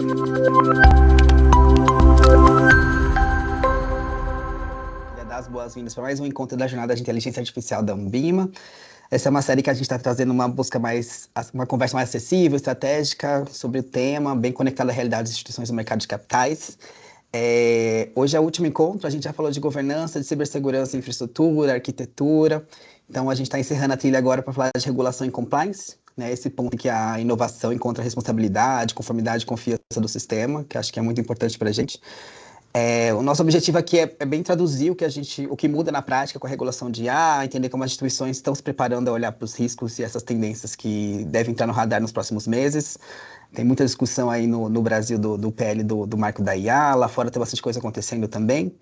Queria dar as boas-vindas para mais um encontro da Jornada de Inteligência Artificial da Ambima. Essa é uma série que a gente está trazendo uma conversa mais acessível, estratégica sobre o tema, bem conectada à realidade das instituições do mercado de capitais. Hoje é o último encontro, a gente já falou de governança, de cibersegurança, infraestrutura, arquitetura. Então, a gente está encerrando a trilha agora para falar de regulação e compliance, né? Esse ponto em que a inovação encontra responsabilidade, conformidade e confiança do sistema, que acho que é muito importante para a gente. O nosso objetivo aqui é bem traduzir o que muda na prática com a regulação de IA, entender como as instituições estão se preparando a olhar para os riscos e essas tendências que devem entrar no radar nos próximos meses. Tem muita discussão aí no Brasil do PL do marco da IA, lá fora tem bastante coisa acontecendo também.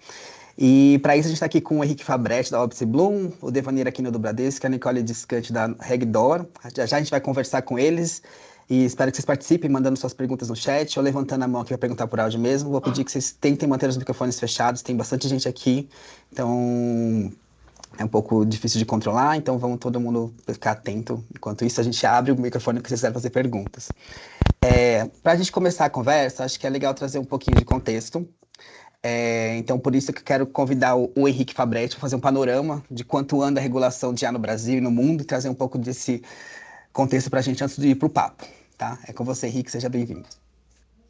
E para isso a gente está aqui com o Henrique Fabretti, da Opsi Bloom, o Devanir Aquino do Bradesco, a Nicole Discante, da Regdor. Já já a gente vai conversar com eles. E espero que vocês participem, mandando suas perguntas no chat ou levantando a mão aqui para perguntar por áudio mesmo. Vou pedir que vocês tentem manter os microfones fechados, tem bastante gente aqui, então é um pouco difícil de controlar, então vamos todo mundo ficar atento. Enquanto isso, a gente abre o microfone para vocês quiserem fazer perguntas. Para a gente começar a conversa, acho que é legal trazer um pouquinho de contexto. Então, por isso que eu quero convidar o Henrique Fabretti para fazer um panorama de quanto anda a regulação de IA no Brasil e no mundo e trazer um pouco desse contexto para a gente antes de ir para o papo, tá? É com você, Henrique, seja bem-vindo.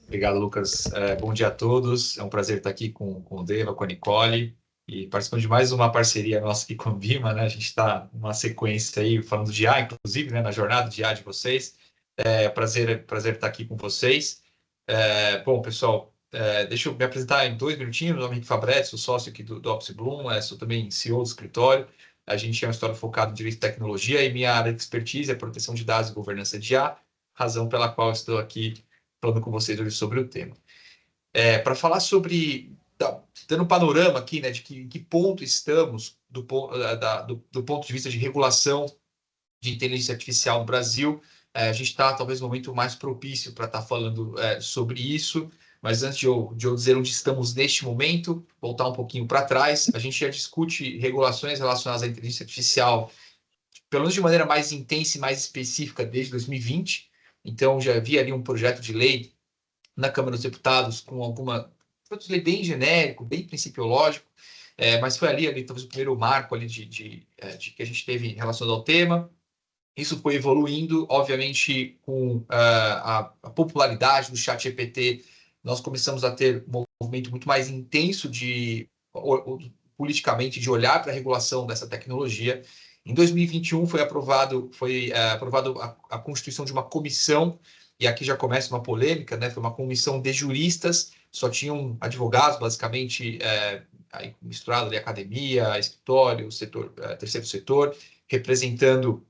Obrigado, Lucas. Bom dia a todos. É um prazer estar aqui com o Deva, com a Nicole, e participando de mais uma parceria nossa aqui com a Ambima, né? A gente está numa sequência aí, falando de IA, inclusive, né? Na jornada de IA de vocês. Prazer estar aqui com vocês. Bom, pessoal, deixa eu me apresentar em 2 minutinhos. Meu nome é Henrique Fabretti, sou sócio aqui do Opsi Bloom, sou também CEO do escritório. A gente é uma história focada em direito e tecnologia e minha área de expertise é proteção de dados e governança de IA, razão pela qual estou aqui falando com vocês hoje sobre o tema. Para falar sobre, dando um panorama aqui, né, de que ponto estamos do ponto de vista de regulação de inteligência artificial no Brasil, a gente está talvez no momento mais propício para estar falando sobre isso. Mas antes de eu dizer onde estamos neste momento, voltar um pouquinho para trás, a gente já discute regulações relacionadas à inteligência artificial, pelo menos de maneira mais intensa e mais específica, desde 2020. Então, já havia ali um projeto de lei na Câmara dos Deputados com projeto de lei bem genérico, bem principiológico, mas foi ali talvez o primeiro marco ali de que a gente teve relacionado ao tema. Isso foi evoluindo, obviamente, com a popularidade do ChatGPT. Nós começamos a ter um movimento muito mais intenso politicamente de olhar para a regulação dessa tecnologia. Em 2021 foi aprovado a constituição de uma comissão, e aqui já começa uma polêmica, né? Foi uma comissão de juristas, só tinham advogados, basicamente, aí misturado ali academia, escritório, terceiro setor, representando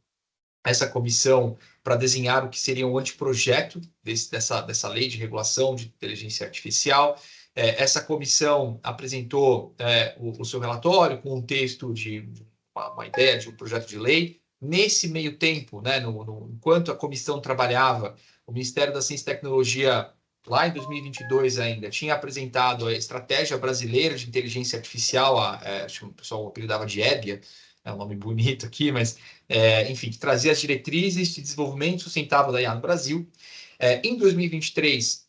essa comissão para desenhar o que seria um anteprojeto dessa lei de regulação de inteligência artificial. Essa comissão apresentou o seu relatório com um texto de uma ideia de um projeto de lei. Nesse meio tempo, né, enquanto a comissão trabalhava, o Ministério da Ciência e Tecnologia, lá em 2022 ainda, tinha apresentado a Estratégia Brasileira de Inteligência Artificial, acho que o pessoal apelidava de EBIA, é um nome bonito aqui, mas, enfim, que trazia as diretrizes de desenvolvimento sustentável da IA no Brasil. Em 2023,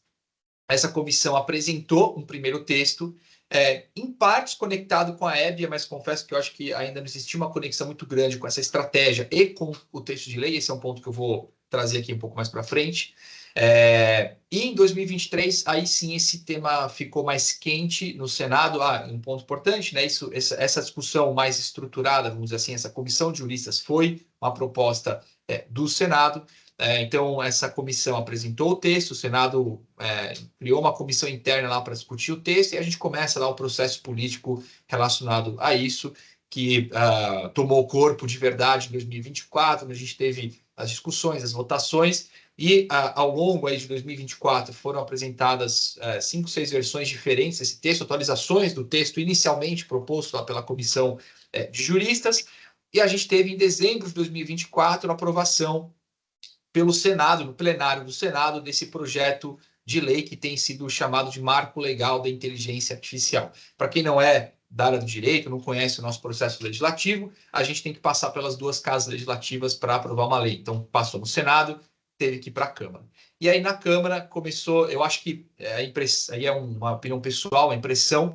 essa comissão apresentou um primeiro texto, em partes conectado com a EBIA, mas confesso que eu acho que ainda não existia uma conexão muito grande com essa estratégia e com o texto de lei. Esse é um ponto que eu vou trazer aqui um pouco mais para frente. E em 2023, aí sim, esse tema ficou mais quente no Senado. Um ponto importante, né? Essa discussão mais estruturada, vamos dizer assim, essa comissão de juristas foi uma proposta do Senado. Então, essa comissão apresentou o texto, o Senado criou uma comissão interna lá para discutir o texto, e a gente começa lá o processo político relacionado a isso, que tomou corpo de verdade em 2024, onde a gente teve as discussões, as votações, e ao longo aí de 2024 foram apresentadas 5, 6 versões diferentes desse texto, atualizações do texto inicialmente proposto lá pela comissão de juristas, e a gente teve em dezembro de 2024 a aprovação pelo Senado, no plenário do Senado, desse projeto de lei que tem sido chamado de Marco Legal da Inteligência Artificial. Para quem não é da área do direito, não conhece o nosso processo legislativo, a gente tem que passar pelas 2 casas legislativas para aprovar uma lei. Então, passou no Senado, teve que ir para a Câmara. E aí na Câmara começou, eu acho que aí é uma opinião pessoal, a impressão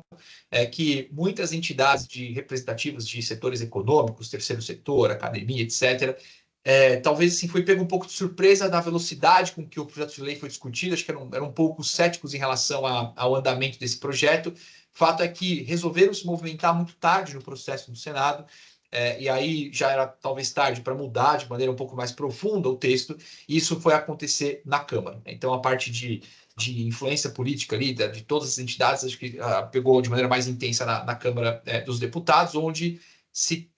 é que muitas entidades representativas de setores econômicos, terceiro setor, academia, etc., talvez assim, foi pego um pouco de surpresa da velocidade com que o projeto de lei foi discutido, acho que eram um pouco céticos em relação ao andamento desse projeto. Fato é que resolveram se movimentar muito tarde no processo do Senado, e aí já era talvez tarde para mudar de maneira um pouco mais profunda o texto, e isso foi acontecer na Câmara. Então, a parte de influência política ali, de todas as entidades, acho que pegou de maneira mais intensa na Câmara dos Deputados, onde se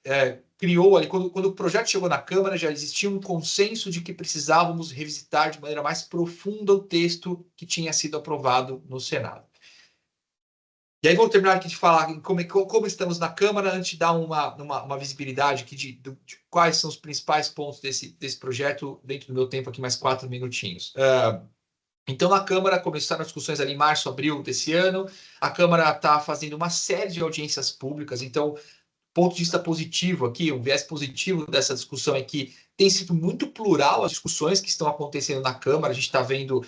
criou ali, quando o projeto chegou na Câmara, já existia um consenso de que precisávamos revisitar de maneira mais profunda o texto que tinha sido aprovado no Senado. E aí vou terminar aqui de falar como estamos na Câmara, antes de dar uma visibilidade aqui de quais são os principais pontos desse projeto, dentro do meu tempo aqui, mais 4 minutinhos. Então, na Câmara, começaram as discussões ali em março, abril desse ano. A Câmara está fazendo uma série de audiências públicas. Então, ponto de vista positivo aqui, um viés positivo dessa discussão é que tem sido muito plural as discussões que estão acontecendo na Câmara. A gente está vendo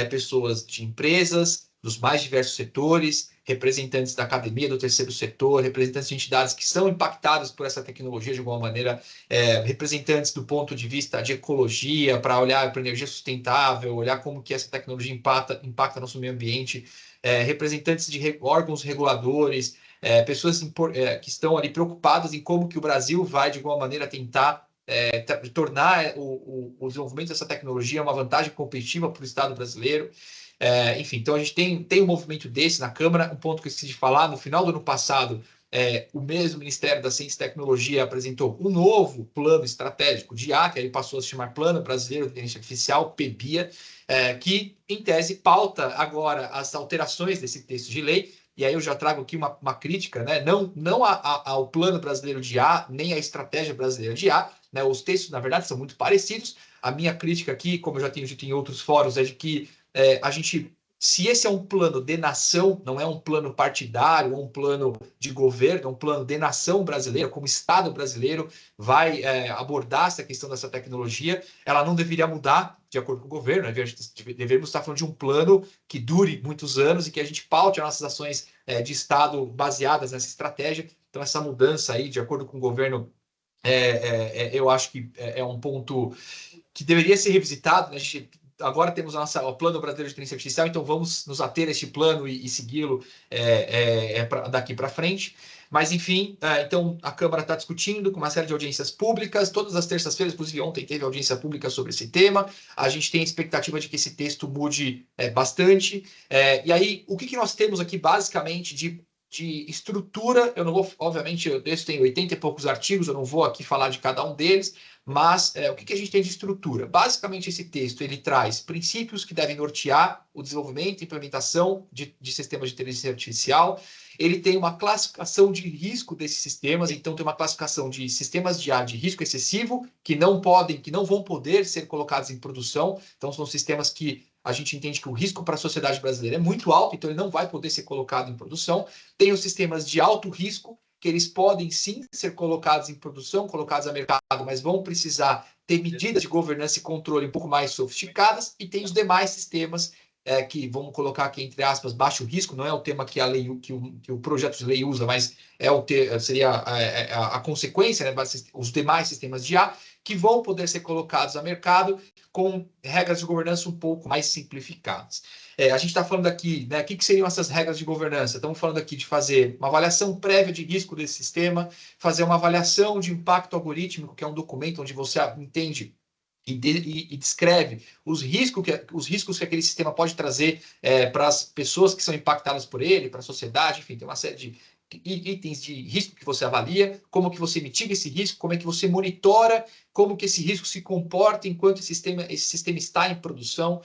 pessoas de empresas, dos mais diversos setores, representantes da academia, do terceiro setor, representantes de entidades que são impactadas por essa tecnologia de alguma maneira, representantes do ponto de vista de ecologia, para olhar para a energia sustentável, olhar como que essa tecnologia impacta nosso meio ambiente, representantes de órgãos reguladores, pessoas que estão ali preocupadas em como que o Brasil vai, de alguma maneira, tentar tornar o desenvolvimento dessa tecnologia uma vantagem competitiva para o Estado brasileiro. Enfim, então a gente tem um movimento desse na Câmara. Um ponto que eu esqueci de falar, no final do ano passado, o mesmo Ministério da Ciência e Tecnologia apresentou um novo plano estratégico de IA, que aí passou a se chamar Plano Brasileiro de Inteligência Artificial, PBIA, que, em tese, pauta agora as alterações desse texto de lei. E aí eu já trago aqui uma crítica, né? Não ao Plano Brasileiro de IA, nem à Estratégia Brasileira de IA, né? Os textos, na verdade, são muito parecidos. A minha crítica aqui, como eu já tenho dito em outros fóruns, é de que se esse é um plano de nação, não é um plano partidário, ou um plano de governo, é um plano de nação brasileira, como Estado brasileiro vai abordar essa questão dessa tecnologia, ela não deveria mudar de acordo com o governo, né? Devemos estar falando de um plano que dure muitos anos e que a gente paute as nossas ações de Estado baseadas nessa estratégia. Então, essa mudança aí, de acordo com o governo, eu acho que é um ponto que deveria ser revisitado, né? A gente agora temos o Plano Brasileiro de Inteligência Artificial, então vamos nos ater a este plano e segui-lo daqui para frente. Mas, enfim, então a Câmara está discutindo com uma série de audiências públicas. Todas as terças-feiras, inclusive ontem, teve audiência pública sobre esse tema. A gente tem a expectativa de que esse texto mude bastante. E aí, o que nós temos aqui, basicamente, de estrutura? Eu não vou, obviamente, o texto tem 80 e poucos artigos, eu não vou aqui falar de cada um deles, mas o que a gente tem de estrutura? Basicamente, esse texto ele traz princípios que devem nortear o desenvolvimento e implementação de sistemas de inteligência artificial. Ele tem uma classificação de risco desses sistemas, então tem uma classificação de sistemas de IA de risco excessivo, que não vão poder ser colocados em produção. Então, são sistemas que a gente entende que o risco para a sociedade brasileira é muito alto, então ele não vai poder ser colocado em produção. Tem os sistemas de alto risco, que eles podem sim ser colocados em produção, colocados a mercado, mas vão precisar ter medidas de governança e controle um pouco mais sofisticadas, e tem os demais sistemas que, vamos colocar aqui entre aspas, baixo risco, não é o tema que o projeto de lei usa, mas seria a consequência, né, os demais sistemas de IA, que vão poder ser colocados a mercado com regras de governança um pouco mais simplificadas. A gente está falando aqui, né, o que seriam essas regras de governança? Estamos falando aqui de fazer uma avaliação prévia de risco desse sistema, fazer uma avaliação de impacto algorítmico, que é um documento onde você entende e descreve os riscos que aquele sistema pode trazer para as pessoas que são impactadas por ele, para a sociedade, enfim, tem uma série de itens de risco que você avalia, como que você mitiga esse risco, como é que você monitora, como que esse risco se comporta enquanto esse sistema está em produção.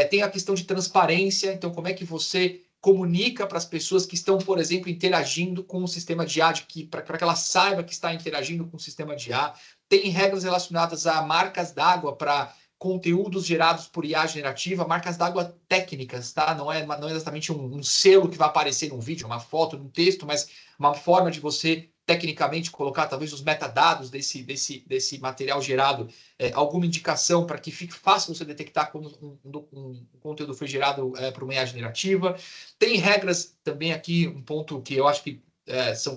Tem a questão de transparência, então como é que você comunica para as pessoas que estão, por exemplo, interagindo com o sistema de IA, para que ela saiba que está interagindo com o sistema de IA. Tem regras relacionadas a marcas d'água para conteúdos gerados por IA generativa, marcas d'água técnicas, tá? Não é exatamente um selo que vai aparecer num vídeo, uma foto, num texto, mas uma forma de você tecnicamente colocar talvez os metadados desse material gerado, alguma indicação para que fique fácil você detectar quando um conteúdo foi gerado por uma IA generativa. Tem regras também aqui, um ponto que eu acho que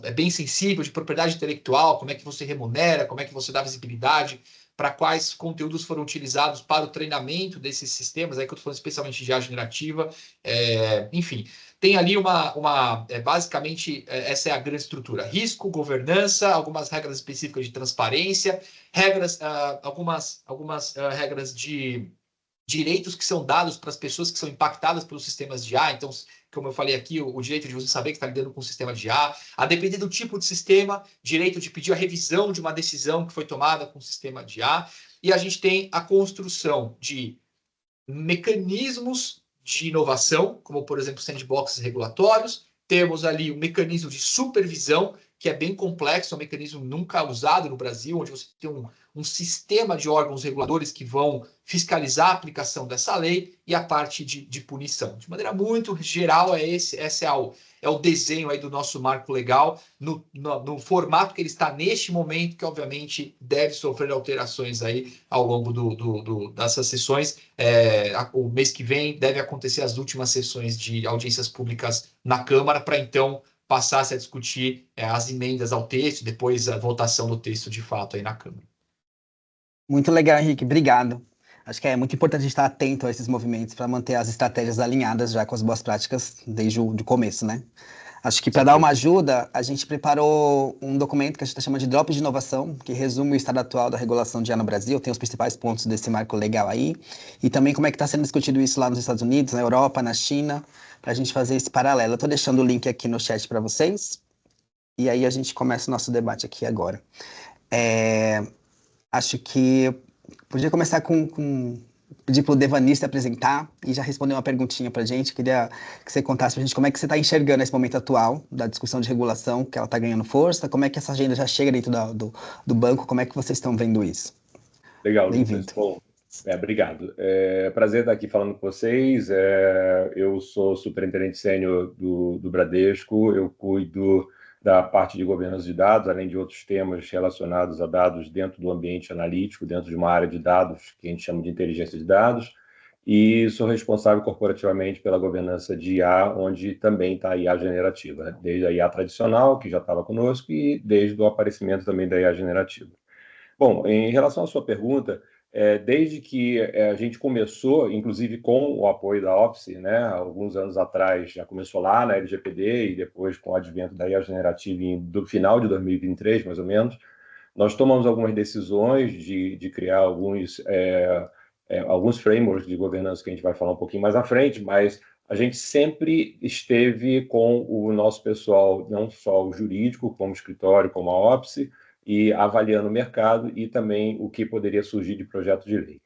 é bem sensível, de propriedade intelectual, como é que você remunera, como é que você dá visibilidade, para quais conteúdos foram utilizados para o treinamento desses sistemas, aí que eu estou falando especialmente de IA generativa, enfim. Tem ali basicamente, essa é a grande estrutura. Risco, governança, algumas regras específicas de transparência, algumas regras de direitos que são dados para as pessoas que são impactadas pelos sistemas de IA. Então, como eu falei aqui, o direito de você saber que está lidando com um sistema de IA, a depender do tipo de sistema, direito de pedir a revisão de uma decisão que foi tomada com o sistema de IA. E a gente tem a construção de mecanismos de inovação, como, por exemplo, sandboxes regulatórios. Temos ali um mecanismo de supervisão, que é bem complexo, é um mecanismo nunca usado no Brasil, onde você tem um sistema de órgãos reguladores que vão fiscalizar a aplicação dessa lei e a parte de punição. De maneira muito geral, esse é o desenho aí do nosso marco legal, no formato que ele está neste momento, que obviamente deve sofrer alterações aí ao longo dessas sessões. O mês que vem deve acontecer as últimas sessões de audiências públicas na Câmara, para então passar-se a discutir as emendas ao texto, depois a votação do texto de fato aí na Câmara. Muito legal, Henrique. Obrigado. Acho que é muito importante a gente estar atento a esses movimentos para manter as estratégias alinhadas já com as boas práticas desde o começo, né? Acho que para dar uma ajuda, a gente preparou um documento que a gente está chamando de Drop de Inovação, que resume o estado atual da regulação de IA no Brasil, tem os principais pontos desse marco legal aí, e também como é que está sendo discutido isso lá nos Estados Unidos, na Europa, na China, para a gente fazer esse paralelo. Eu estou deixando o link aqui no chat para vocês, e aí a gente começa o nosso debate aqui agora. Acho que podia começar pedir para o Devani se apresentar e já responder uma perguntinha para a gente. Queria que você contasse para a gente como é que você está enxergando esse momento atual da discussão de regulação, que ela está ganhando força, como é que essa agenda já chega dentro do banco, como é que vocês estão vendo isso? Legal, Lucas. Bom, obrigado. Prazer estar aqui falando com vocês. Eu sou superintendente sênior do Bradesco, eu cuido da parte de governança de dados, além de outros temas relacionados a dados dentro do ambiente analítico, dentro de uma área de dados que a gente chama de inteligência de dados, e sou responsável corporativamente pela governança de IA, onde também está a IA generativa, né? Desde a IA tradicional, que já estava conosco, e desde o aparecimento também da IA generativa. Bom, em relação à sua pergunta, desde que a gente começou, inclusive com o apoio da OPSI, né, alguns anos atrás, já começou lá na LGPD e depois com o advento da IA generativa do final de 2023, mais ou menos, nós tomamos algumas decisões de criar alguns frameworks de governança que a gente vai falar um pouquinho mais à frente, mas a gente sempre esteve com o nosso pessoal, não só o jurídico, como o escritório, como a OPSI, e avaliando o mercado e também o que poderia surgir de projeto de lei.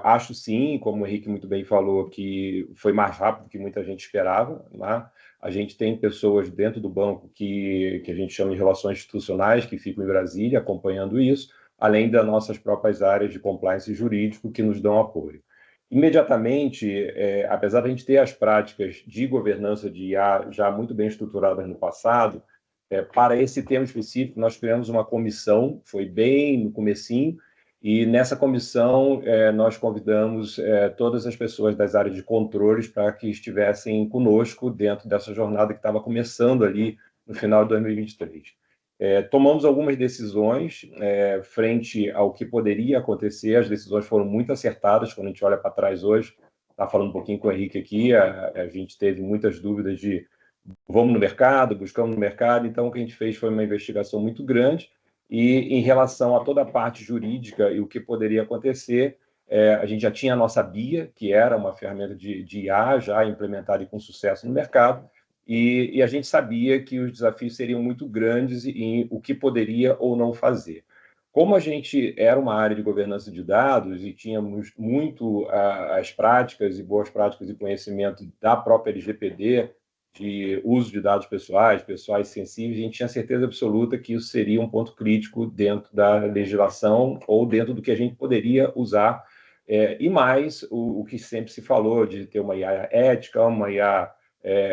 Acho sim, como o Henrique muito bem falou, que foi mais rápido do que muita gente esperava, né? A gente tem pessoas dentro do banco que a gente chama de relações institucionais, que ficam em Brasília acompanhando isso, além das nossas próprias áreas de compliance jurídico que nos dão apoio. Imediatamente, apesar de a gente ter as práticas de governança de IA já muito bem estruturadas no passado, para esse tema específico, nós criamos uma comissão, foi bem no comecinho, e nessa comissão nós convidamos todas as pessoas das áreas de controles para que estivessem conosco dentro dessa jornada que estava começando ali no final de 2023. Tomamos algumas decisões frente ao que poderia acontecer, as decisões foram muito acertadas, quando a gente olha para trás hoje, está falando um pouquinho com o Henrique aqui, a gente teve muitas dúvidas de vamos no mercado, buscamos no mercado, então o que a gente fez foi uma investigação muito grande e em relação a toda a parte jurídica e o que poderia acontecer, a gente já tinha a nossa BIA, que era uma ferramenta de IA já implementada e com sucesso no mercado, e a gente sabia que os desafios seriam muito grandes em o que poderia ou não fazer. Como a gente era uma área de governança de dados e tínhamos muito as práticas e boas práticas e conhecimento da própria LGPD, de uso de dados pessoais sensíveis, a gente tinha certeza absoluta que isso seria um ponto crítico dentro da legislação ou dentro do que a gente poderia usar, e mais o que sempre se falou de ter uma IA ética, uma IA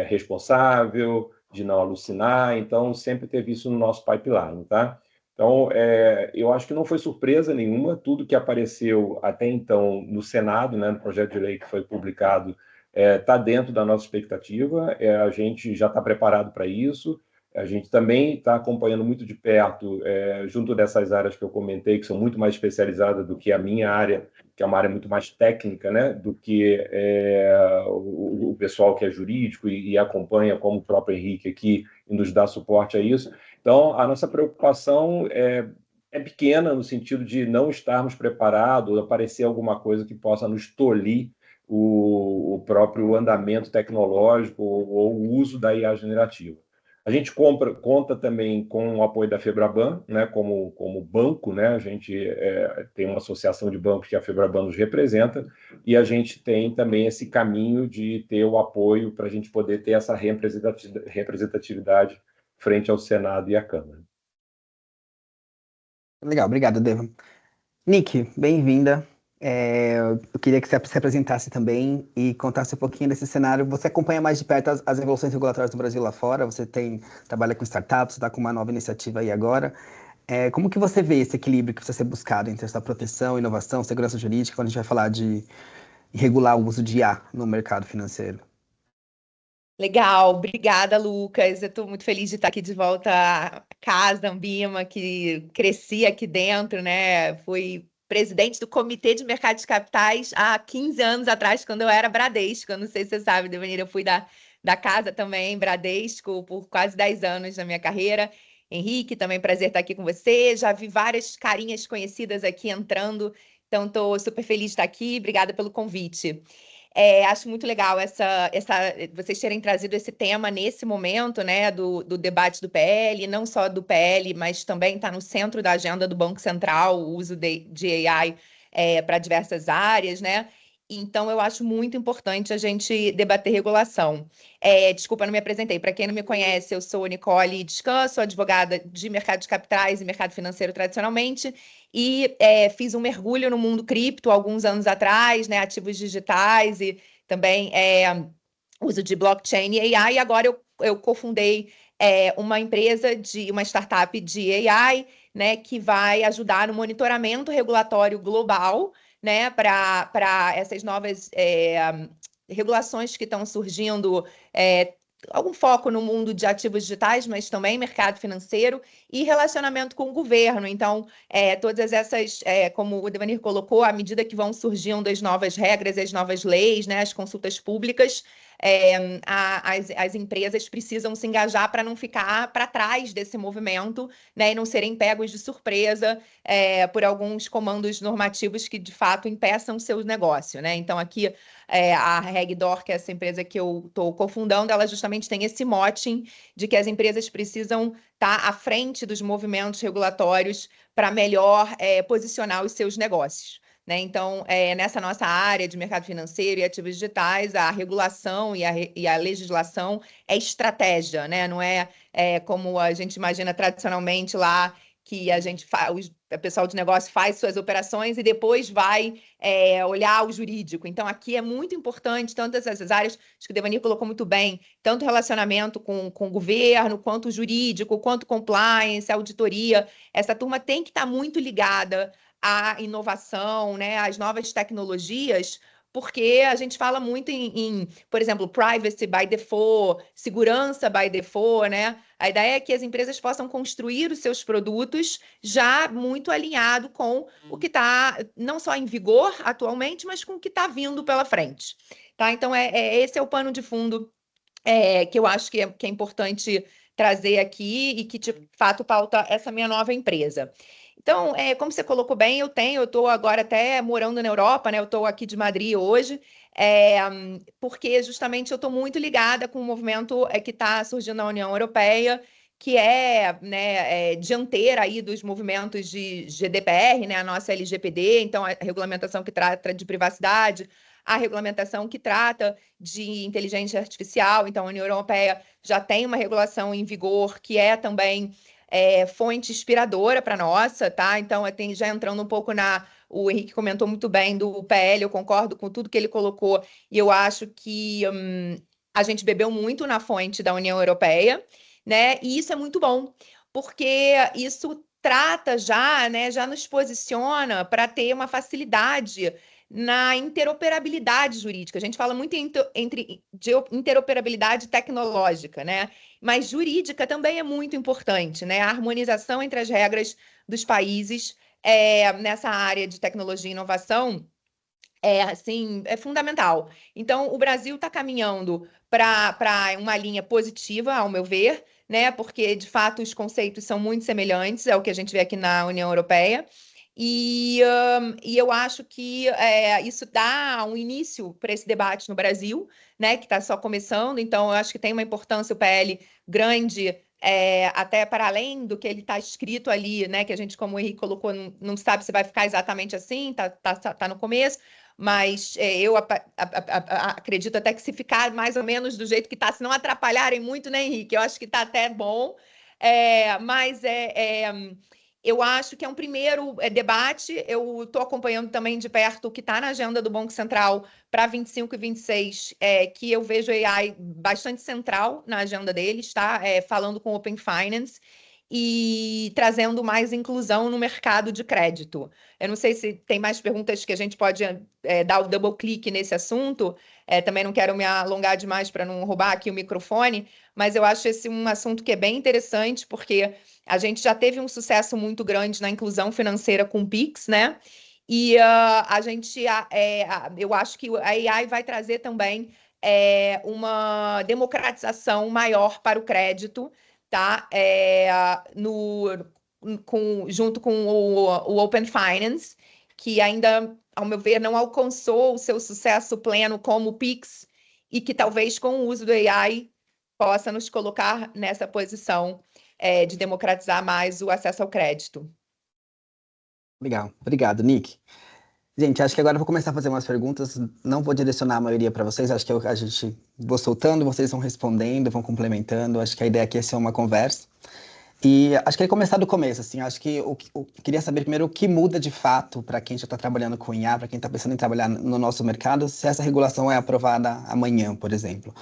responsável, de não alucinar, então sempre teve isso no nosso pipeline, tá? Então, eu acho que não foi surpresa nenhuma, tudo que apareceu até então no Senado, né, no projeto de lei que foi publicado, está dentro da nossa expectativa, a gente já está preparado para isso, a gente também está acompanhando muito de perto, junto dessas áreas que eu comentei, que são muito mais especializadas do que a minha área, que é uma área muito mais técnica, né, do que o pessoal que é jurídico e acompanha, como o próprio Henrique aqui, e nos dá suporte a isso. Então, a nossa preocupação é pequena, no sentido de não estarmos preparados, ou aparecer alguma coisa que possa nos tolir o próprio andamento tecnológico ou o uso da IA generativa. A gente conta também com o apoio da Febraban, né, como banco, né, a gente tem uma associação de bancos que a Febraban nos representa, e a gente tem também esse caminho de ter o apoio para a gente poder ter essa representatividade frente ao Senado e à Câmara. Legal, obrigado, Deva. Nick, bem-vinda. Eu queria que você se apresentasse também e contasse um pouquinho desse cenário. Você acompanha mais de perto as evoluções regulatórias do Brasil lá fora, trabalha com startups, você está com uma nova iniciativa aí agora. Como que você vê esse equilíbrio que precisa ser buscado entre essa proteção, inovação, segurança jurídica, quando a gente vai falar de regular o uso de IA no mercado financeiro? Legal, obrigada, Lucas. Eu estou muito feliz de estar aqui de volta à casa Ambima, que cresci aqui dentro, né? Fui presidente do Comitê de Mercado de Capitais há 15 anos atrás, quando eu era Bradesco. Eu não sei se você sabe, Devanir, eu fui da casa também, Bradesco, por quase 10 anos na minha carreira. Henrique, também prazer estar aqui com você. Já vi várias carinhas conhecidas aqui entrando, então estou super feliz de estar aqui. Obrigada pelo convite. Acho muito legal vocês terem trazido esse tema nesse momento, né, do debate do PL, não só do PL, mas também está no centro da agenda do Banco Central, o uso de AI para diversas áreas, né? Então, eu acho muito importante a gente debater regulação. Desculpa, não me apresentei. Para quem não me conhece, eu sou Nicole Descan, sou advogada de mercado de capitais e mercado financeiro tradicionalmente, e fiz um mergulho no mundo cripto alguns anos atrás, né, ativos digitais e também uso de blockchain e AI, e agora eu cofundei uma startup de AI, né, que vai ajudar no monitoramento regulatório global, né, para essas novas regulações que estão surgindo, algum foco no mundo de ativos digitais, mas também mercado financeiro e relacionamento com o governo. Então, todas essas, como o Devanir colocou, à medida que vão surgindo as novas regras, as novas leis, né, as consultas públicas, as empresas precisam se engajar para não ficar para trás desse movimento, né, e não serem pegos de surpresa por alguns comandos normativos que, de fato, impeçam o seu negócio, né? Então, aqui, a Regdor, que é essa empresa que eu estou cofundando, ela justamente tem esse mote de que as empresas precisam estar à frente dos movimentos regulatórios para melhor posicionar os seus negócios, né? Então, nessa nossa área de mercado financeiro e ativos digitais, a regulação e a legislação é estratégia, né? Não é como a gente imagina tradicionalmente lá, que o pessoal de negócio faz suas operações e depois vai olhar o jurídico. Então, aqui é muito importante, tantas essas áreas, acho que o Devanir colocou muito bem, tanto relacionamento com o governo, quanto jurídico, quanto compliance, auditoria. Essa turma tem que estar muito ligada à inovação, né, às novas tecnologias, porque a gente fala muito por exemplo, privacy by default, segurança by default, né? A ideia é que as empresas possam construir os seus produtos já muito alinhado com o que está não só em vigor atualmente, mas com o que está vindo pela frente. Tá? Então, esse é o pano de fundo que eu acho que é importante trazer aqui e que, de fato, pauta essa minha nova empresa. Então, como você colocou bem, eu estou agora até morando na Europa, né? Eu estou aqui de Madrid hoje, porque justamente eu estou muito ligada com o movimento que está surgindo na União Europeia, que né, dianteira aí dos movimentos de GDPR, né? A nossa LGPD, então a regulamentação que trata de privacidade, a regulamentação que trata de inteligência artificial. Então, a União Europeia já tem uma regulação em vigor que é também fonte inspiradora para a nossa, tá? Então, já entrando um pouco o Henrique comentou muito bem do PL, eu concordo com tudo que ele colocou, e eu acho que a gente bebeu muito na fonte da União Europeia, né? E isso é muito bom, porque isso trata já, né, já nos posiciona para ter uma facilidade na interoperabilidade jurídica. A gente fala muito de interoperabilidade tecnológica, né? Mas jurídica também é muito importante, né? A harmonização entre as regras dos países nessa área de tecnologia e inovação é fundamental. Então, o Brasil está caminhando para uma linha positiva, ao meu ver, né? Porque, de fato, os conceitos são muito semelhantes ao que a gente vê aqui na União Europeia. E eu acho que isso dá um início para esse debate no Brasil, né? Que está só começando. Então, eu acho que tem uma importância o PL grande, até para além do que ele está escrito ali, né? Que a gente, como o Henrique colocou, não sabe se vai ficar exatamente assim, tá no começo. Mas eu acredito até que se ficar mais ou menos do jeito que está, se não atrapalharem muito, né, Henrique? Eu acho que está até bom. Mas eu acho que é um primeiro debate. Eu estou acompanhando também de perto o que está na agenda do Banco Central para 25 e 26, que eu vejo AI bastante central na agenda deles, tá? Falando com Open Finance e trazendo mais inclusão no mercado de crédito. Eu não sei se tem mais perguntas que a gente pode dar o double clique nesse assunto. Também não quero me alongar demais para não roubar aqui o microfone, mas eu acho esse um assunto que é bem interessante, porque a gente já teve um sucesso muito grande na inclusão financeira com o Pix, né? E eu acho que a AI vai trazer também uma democratização maior para o crédito, tá? Junto com o Open Finance, que ainda, ao meu ver, não alcançou o seu sucesso pleno como o Pix, e que talvez com o uso do AI possa nos colocar nessa posição de democratizar mais o acesso ao crédito. Legal. Obrigado, Nick. Gente, acho que agora eu vou começar a fazer umas perguntas. Não vou direcionar a maioria para vocês. Acho que a gente vou soltando, vocês vão respondendo, vão complementando. Acho que a ideia aqui é ser uma conversa. E acho que é começar do começo, assim. Acho que queria saber primeiro o que muda de fato para quem já está trabalhando com IA, para quem está pensando em trabalhar no nosso mercado, se essa regulação é aprovada amanhã, por exemplo.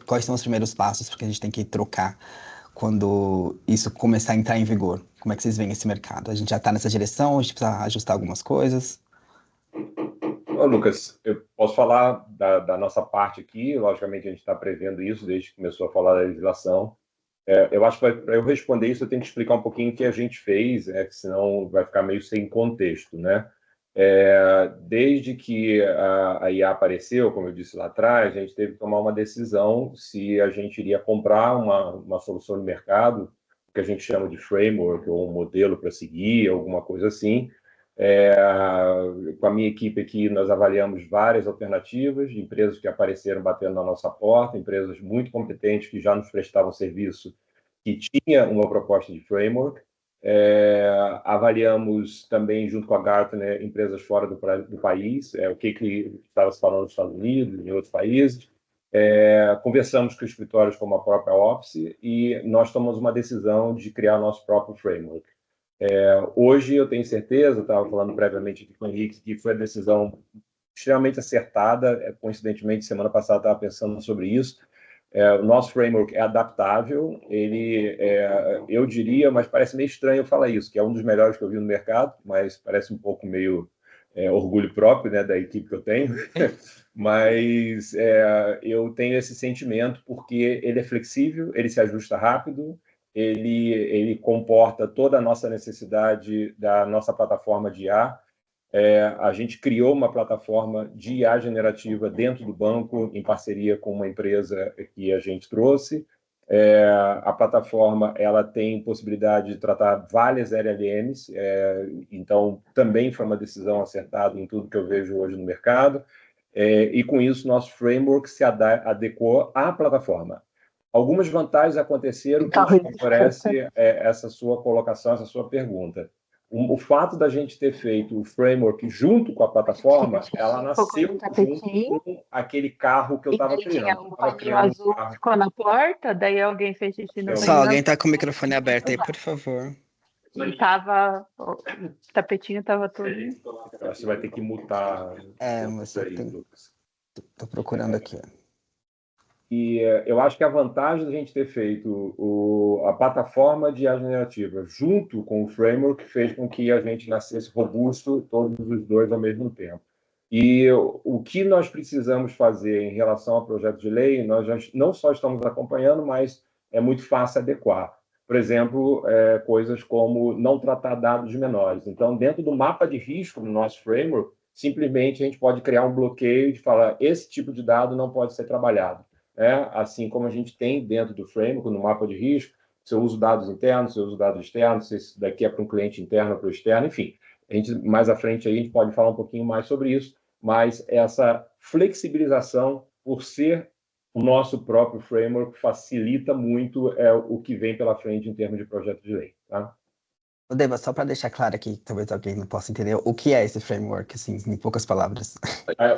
Quais são os primeiros passos que a gente tem que trocar quando isso começar a entrar em vigor? Como é que vocês veem esse mercado? A gente já está nessa direção, a gente precisa ajustar algumas coisas? Ô, Lucas, eu posso falar da nossa parte aqui. Logicamente, a gente está prevendo isso desde que começou a falar da legislação. Eu acho que para eu responder isso, eu tenho que explicar um pouquinho o que a gente fez, que senão vai ficar meio sem contexto, né? Desde que a IA apareceu, como eu disse lá atrás, a gente teve que tomar uma decisão se a gente iria comprar uma solução de mercado, que a gente chama de framework, ou um modelo para seguir, alguma coisa assim. Com a minha equipe aqui, nós avaliamos várias alternativas de empresas que apareceram batendo na nossa porta, empresas muito competentes que já nos prestavam serviço, que tinha uma proposta de framework. Avaliamos também, junto com a Gartner, empresas fora do país, o que estava se falando nos Estados Unidos, em outros países. Conversamos com escritórios como a própria Office e nós tomamos uma decisão de criar o nosso próprio framework. Hoje eu tenho certeza, estava falando previamente aqui com o Henrique, que foi a decisão extremamente acertada. Coincidentemente, semana passada eu estava pensando sobre isso. O nosso framework é adaptável, eu diria, mas parece meio estranho eu falar isso, que é um dos melhores que eu vi no mercado, mas parece um pouco meio orgulho próprio, né, da equipe que eu tenho. Mas eu tenho esse sentimento porque ele é flexível, ele se ajusta rápido, ele comporta toda a nossa necessidade da nossa plataforma de IA. A gente criou uma plataforma de IA generativa dentro do banco, em parceria com uma empresa que a gente trouxe. A plataforma ela tem possibilidade de tratar várias LLMs, então também foi uma decisão acertada em tudo que eu vejo hoje no mercado. E com isso, nosso framework se adequou à plataforma. Algumas vantagens aconteceram que nos favorece essa sua colocação, essa sua pergunta. O fato da gente ter feito o framework junto com a plataforma, ela nasceu junto com aquele carro que eu estava criando. Tinha um paninho azul que ficou na porta, daí alguém fez xixi no Só alguém está com o microfone aberto aí, por favor. E tava, o tapetinho estava todo. Você vai ter que mutar. Mas eu tô procurando aqui. E eu acho que a vantagem da gente ter feito a plataforma de IA generativa junto com o framework fez com que a gente nascesse robusto, todos os dois ao mesmo tempo. E o que nós precisamos fazer em relação ao projeto de lei, nós já não só estamos acompanhando, mas é muito fácil adequar. Por exemplo, coisas como não tratar dados menores. Então, dentro do mapa de risco no nosso framework, simplesmente a gente pode criar um bloqueio de falar esse tipo de dado não pode ser trabalhado. Assim como a gente tem dentro do framework, no mapa de risco, se eu uso dados internos, se eu uso dados externos, se isso daqui é para um cliente interno ou para o externo, enfim. Mais à frente aí, a gente pode falar um pouquinho mais sobre isso, mas essa flexibilização, por ser o nosso próprio framework, facilita muito o que vem pela frente em termos de projeto de lei. Tá? Deva, só para deixar claro aqui, talvez alguém não possa entender, o que é esse framework, assim, em poucas palavras?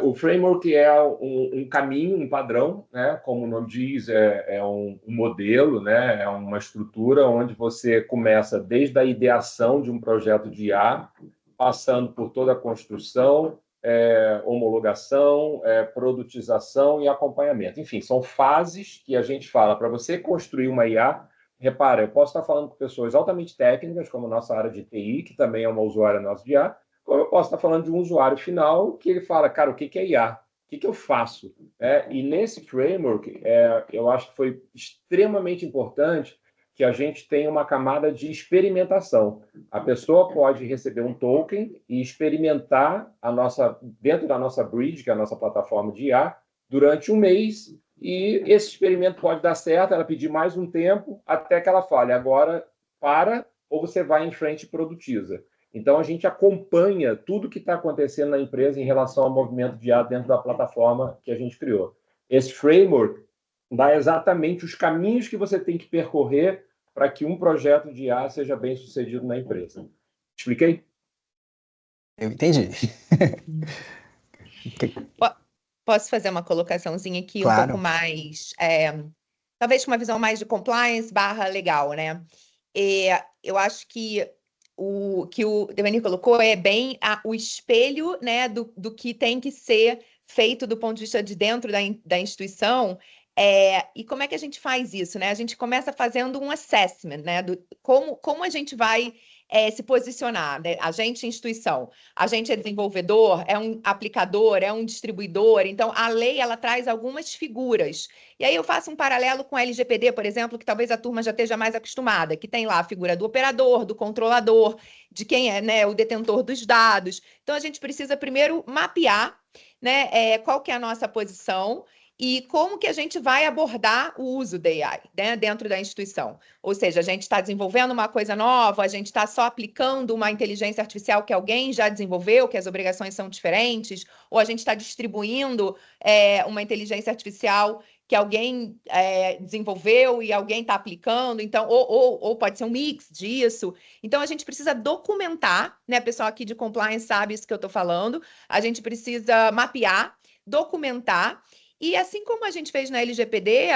O framework é um caminho, um padrão, né? Como o nome diz, é um modelo, né? É uma estrutura onde você começa desde a ideação de um projeto de IA, passando por toda a construção, homologação, produtização e acompanhamento. Enfim, são fases que a gente fala para você construir uma IA. Repara, eu posso estar falando com pessoas altamente técnicas, como a nossa área de TI, que também é uma usuária nossa de IA, como eu posso estar falando de um usuário final que ele fala, cara, o que é IA? O que eu faço? E nesse framework, eu acho que foi extremamente importante que a gente tenha uma camada de experimentação. A pessoa pode receber um token e experimentar dentro da nossa bridge, que é a nossa plataforma de IA, durante um mês, e esse experimento pode dar certo, ela pedir mais um tempo, até que ela fale, agora para, ou você vai em frente e produtiza. Então, a gente acompanha tudo que está acontecendo na empresa em relação ao movimento de IA dentro da plataforma que a gente criou. Esse framework dá exatamente os caminhos que você tem que percorrer para que um projeto de IA seja bem sucedido na empresa. Expliquei? Eu entendi. Posso fazer uma colocaçãozinha aqui Claro. um pouco mais, talvez com uma visão mais de compliance / legal, né? Eu acho que o que o Devani colocou é bem o espelho, né, do que tem que ser feito do ponto de vista de dentro da instituição. E como é que a gente faz isso, né? A gente começa fazendo um assessment, né, como a gente vai se posicionar, né? A gente, instituição, a gente é desenvolvedor, é um aplicador, é um distribuidor. Então, a lei, ela traz algumas figuras. E aí eu faço um paralelo com a LGPD, por exemplo, que talvez a turma já esteja mais acostumada, que tem lá a figura do operador, do controlador, de quem é, né, o detentor dos dados. Então, a gente precisa primeiro mapear, né, qual que é a nossa posição e como que a gente vai abordar o uso da AI, né, dentro da instituição. Ou seja, a gente está desenvolvendo uma coisa nova, a gente está só aplicando uma inteligência artificial que alguém já desenvolveu, que as obrigações são diferentes, ou a gente está distribuindo uma inteligência artificial que alguém desenvolveu e alguém está aplicando, então, ou pode ser um mix disso. Então, a gente precisa documentar, né? O pessoal aqui de compliance sabe isso que eu estou falando. A gente precisa mapear, documentar. E assim como a gente fez na LGPD,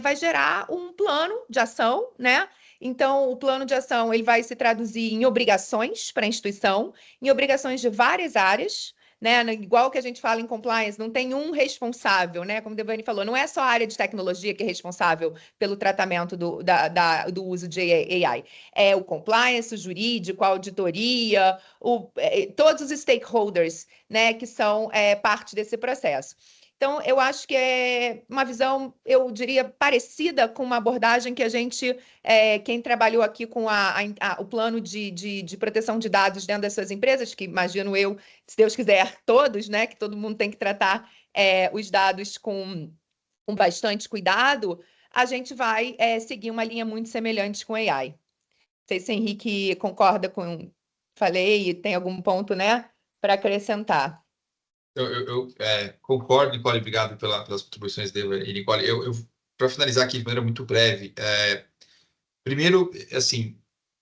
vai gerar um plano de ação, né? Então, o plano de ação ele vai se traduzir em obrigações para a instituição, em obrigações de várias áreas, né? Igual que a gente fala em compliance, não tem um responsável, né? Como o Devani falou, não é só a área de tecnologia que é responsável pelo tratamento do uso de AI. É o compliance, o jurídico, a auditoria, todos os stakeholders, né? Que são parte desse processo. Então, eu acho que é uma visão, eu diria, parecida com uma abordagem que a gente, quem trabalhou aqui com o plano de proteção de dados dentro das suas empresas, que imagino eu, se Deus quiser, todos, né, que todo mundo tem que tratar os dados com bastante cuidado, a gente vai seguir uma linha muito semelhante com AI. Não sei se o Henrique concorda com o que falei e tem algum ponto, né, para acrescentar. Eu concordo, Nicole, obrigado pelas contribuições dele, Nicole. Para finalizar aqui de maneira muito breve, primeiro, assim,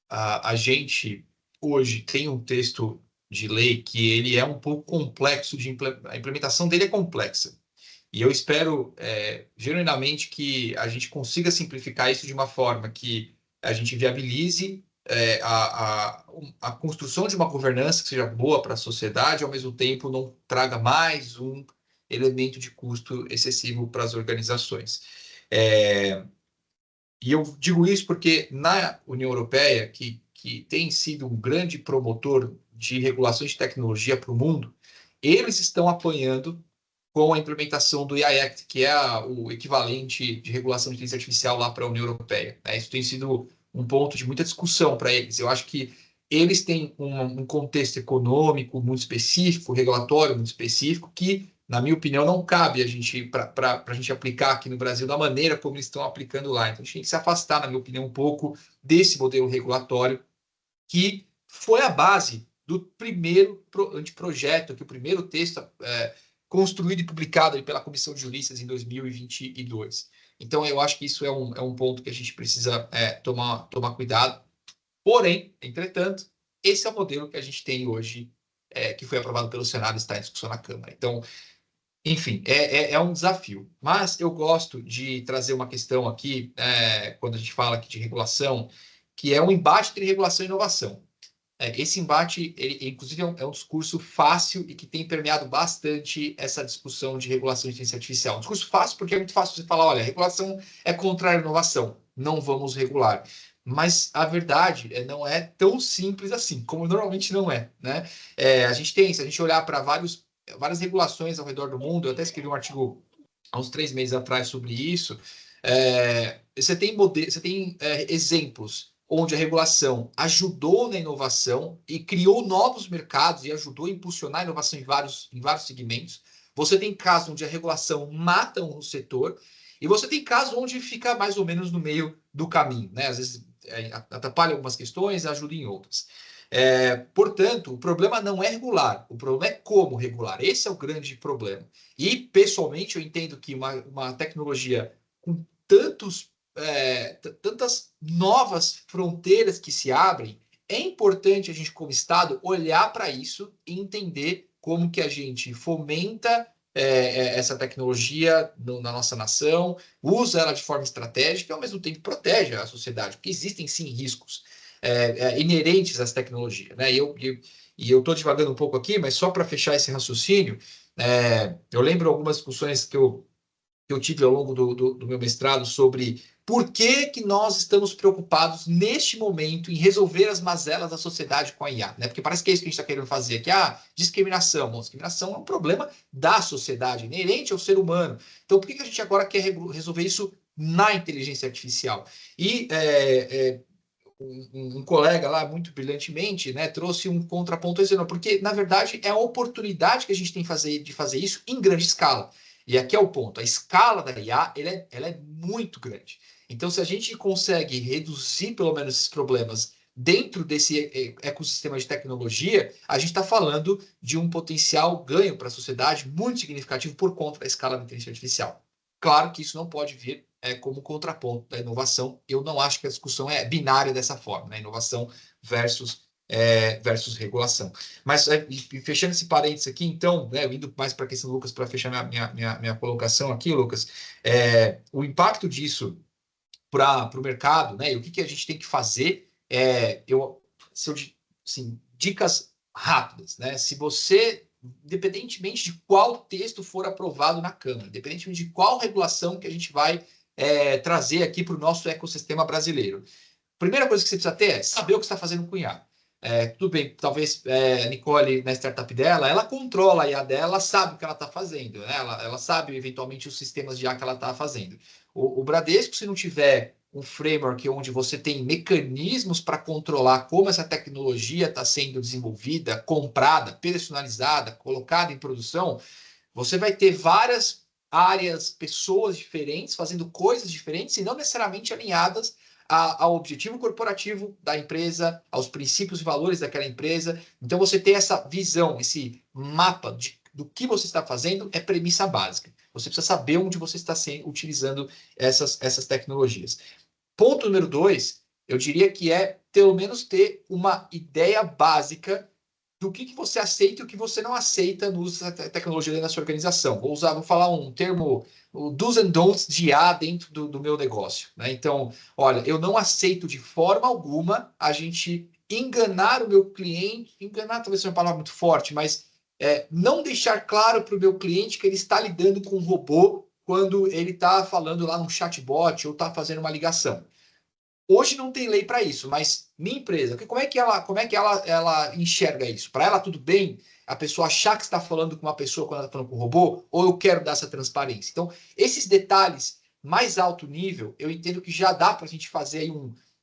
a gente hoje tem um texto de lei que ele é um pouco complexo, a implementação dele é complexa. E eu espero, genuinamente, que a gente consiga simplificar isso de uma forma que a gente viabilize a construção de uma governança que seja boa para a sociedade, ao mesmo tempo não traga mais um elemento de custo excessivo para as organizações. E eu digo isso porque na União Europeia, que tem sido um grande promotor de regulações de tecnologia para o mundo, eles estão apoiando com a implementação do AI Act, que é o equivalente de regulação de inteligência artificial lá para a União Europeia. Isso tem sido um ponto de muita discussão para eles. Eu acho que eles têm um contexto econômico muito específico, regulatório muito específico, que, na minha opinião, não cabe para a gente aplicar aqui no Brasil da maneira como eles estão aplicando lá. Então, a gente tem que se afastar, na minha opinião, um pouco desse modelo regulatório, que foi a base do primeiro anteprojeto, que o primeiro texto construído e publicado pela Comissão de Juristas em 2022. Então, eu acho que isso é um ponto que a gente precisa tomar cuidado. Porém, entretanto, esse é o modelo que a gente tem hoje, que foi aprovado pelo Senado e está em discussão na Câmara. Então, enfim, é um desafio. Mas eu gosto de trazer uma questão aqui, quando a gente fala aqui de regulação, que é um embate entre regulação e inovação. Esse embate, ele, inclusive, é um discurso fácil e que tem permeado bastante essa discussão de regulação de inteligência artificial. Um discurso fácil porque é muito fácil você falar, olha, a regulação é contrária à inovação, não vamos regular. Mas a verdade não é tão simples assim, como normalmente não é, né? Se a gente olhar para várias regulações ao redor do mundo, eu até escrevi um artigo há uns 3 meses atrás sobre isso, você tem exemplos onde a regulação ajudou na inovação e criou novos mercados e ajudou a impulsionar a inovação em vários segmentos. Você tem casos onde a regulação mata um setor e você tem casos onde fica mais ou menos no meio do caminho, né? Às vezes atrapalha algumas questões e ajuda em outras. Portanto, o problema não é regular, o problema é como regular. Esse é o grande problema. E, pessoalmente, eu entendo que uma tecnologia com tantas novas fronteiras que se abrem, é importante a gente, como Estado, olhar para isso e entender como que a gente fomenta essa tecnologia na nossa nação, usa ela de forma estratégica e, ao mesmo tempo, protege a sociedade, porque existem, sim, riscos inerentes às tecnologias, né? E eu estou divagando um pouco aqui, mas só para fechar esse raciocínio, eu lembro algumas discussões que eu tive ao longo do meu mestrado sobre por que nós estamos preocupados neste momento em resolver as mazelas da sociedade com a IA, né? Porque parece que é isso que a gente está querendo fazer aqui. Discriminação. Bom, discriminação é um problema da sociedade, inerente ao ser humano. Então, por que a gente agora quer resolver isso na inteligência artificial? E um colega lá, muito brilhantemente, né, trouxe um contraponto dizendo, porque, na verdade, é a oportunidade que a gente tem de fazer isso em grande escala. E aqui é o ponto, a escala da IA ela é muito grande. Então, se a gente consegue reduzir, pelo menos, esses problemas dentro desse ecossistema de tecnologia, a gente está falando de um potencial ganho para a sociedade muito significativo por conta da escala da inteligência artificial. Claro que isso não pode vir como contraponto da inovação. Eu não acho que a discussão é binária dessa forma, né? Inovação versus regulação. Mas, fechando esse parênteses aqui, então, indo mais para a questão do Lucas, para fechar minha colocação aqui, Lucas, o impacto disso para o mercado, né? E o que a gente tem que fazer, dicas rápidas, né? Se você, independentemente de qual texto for aprovado na Câmara, independentemente de qual regulação que a gente vai trazer aqui para o nosso ecossistema brasileiro, primeira coisa que você precisa ter é saber o que você está fazendo com IA. Tudo bem, talvez a Nicole, na startup dela, ela controla a IA dela, ela sabe o que ela está fazendo, né? Ela sabe, eventualmente, os sistemas de IA que ela está fazendo. O Bradesco, se não tiver um framework onde você tem mecanismos para controlar como essa tecnologia está sendo desenvolvida, comprada, personalizada, colocada em produção, você vai ter várias áreas, pessoas diferentes, fazendo coisas diferentes e não necessariamente alinhadas ao objetivo corporativo da empresa, aos princípios e valores daquela empresa. Então, você ter essa visão, esse mapa do que você está fazendo é premissa básica. Você precisa saber onde você está utilizando essas tecnologias. Ponto número 2, eu diria que pelo menos ter uma ideia básica do que você aceita e o que você não aceita no uso da tecnologia na sua organização. Vou falar um termo, o do's and don'ts de IA dentro do meu negócio, né? Então, olha, eu não aceito de forma alguma a gente enganar o meu cliente, enganar talvez seja uma palavra muito forte, mas não deixar claro para o meu cliente que ele está lidando com um robô quando ele está falando lá num chatbot ou está fazendo uma ligação. Hoje não tem lei para isso, mas minha empresa, como é que ela enxerga isso? Para ela, tudo bem a pessoa achar que está falando com uma pessoa quando ela está falando com um robô? Ou eu quero dar essa transparência? Então, esses detalhes mais alto nível, eu entendo que já dá para a gente fazer aí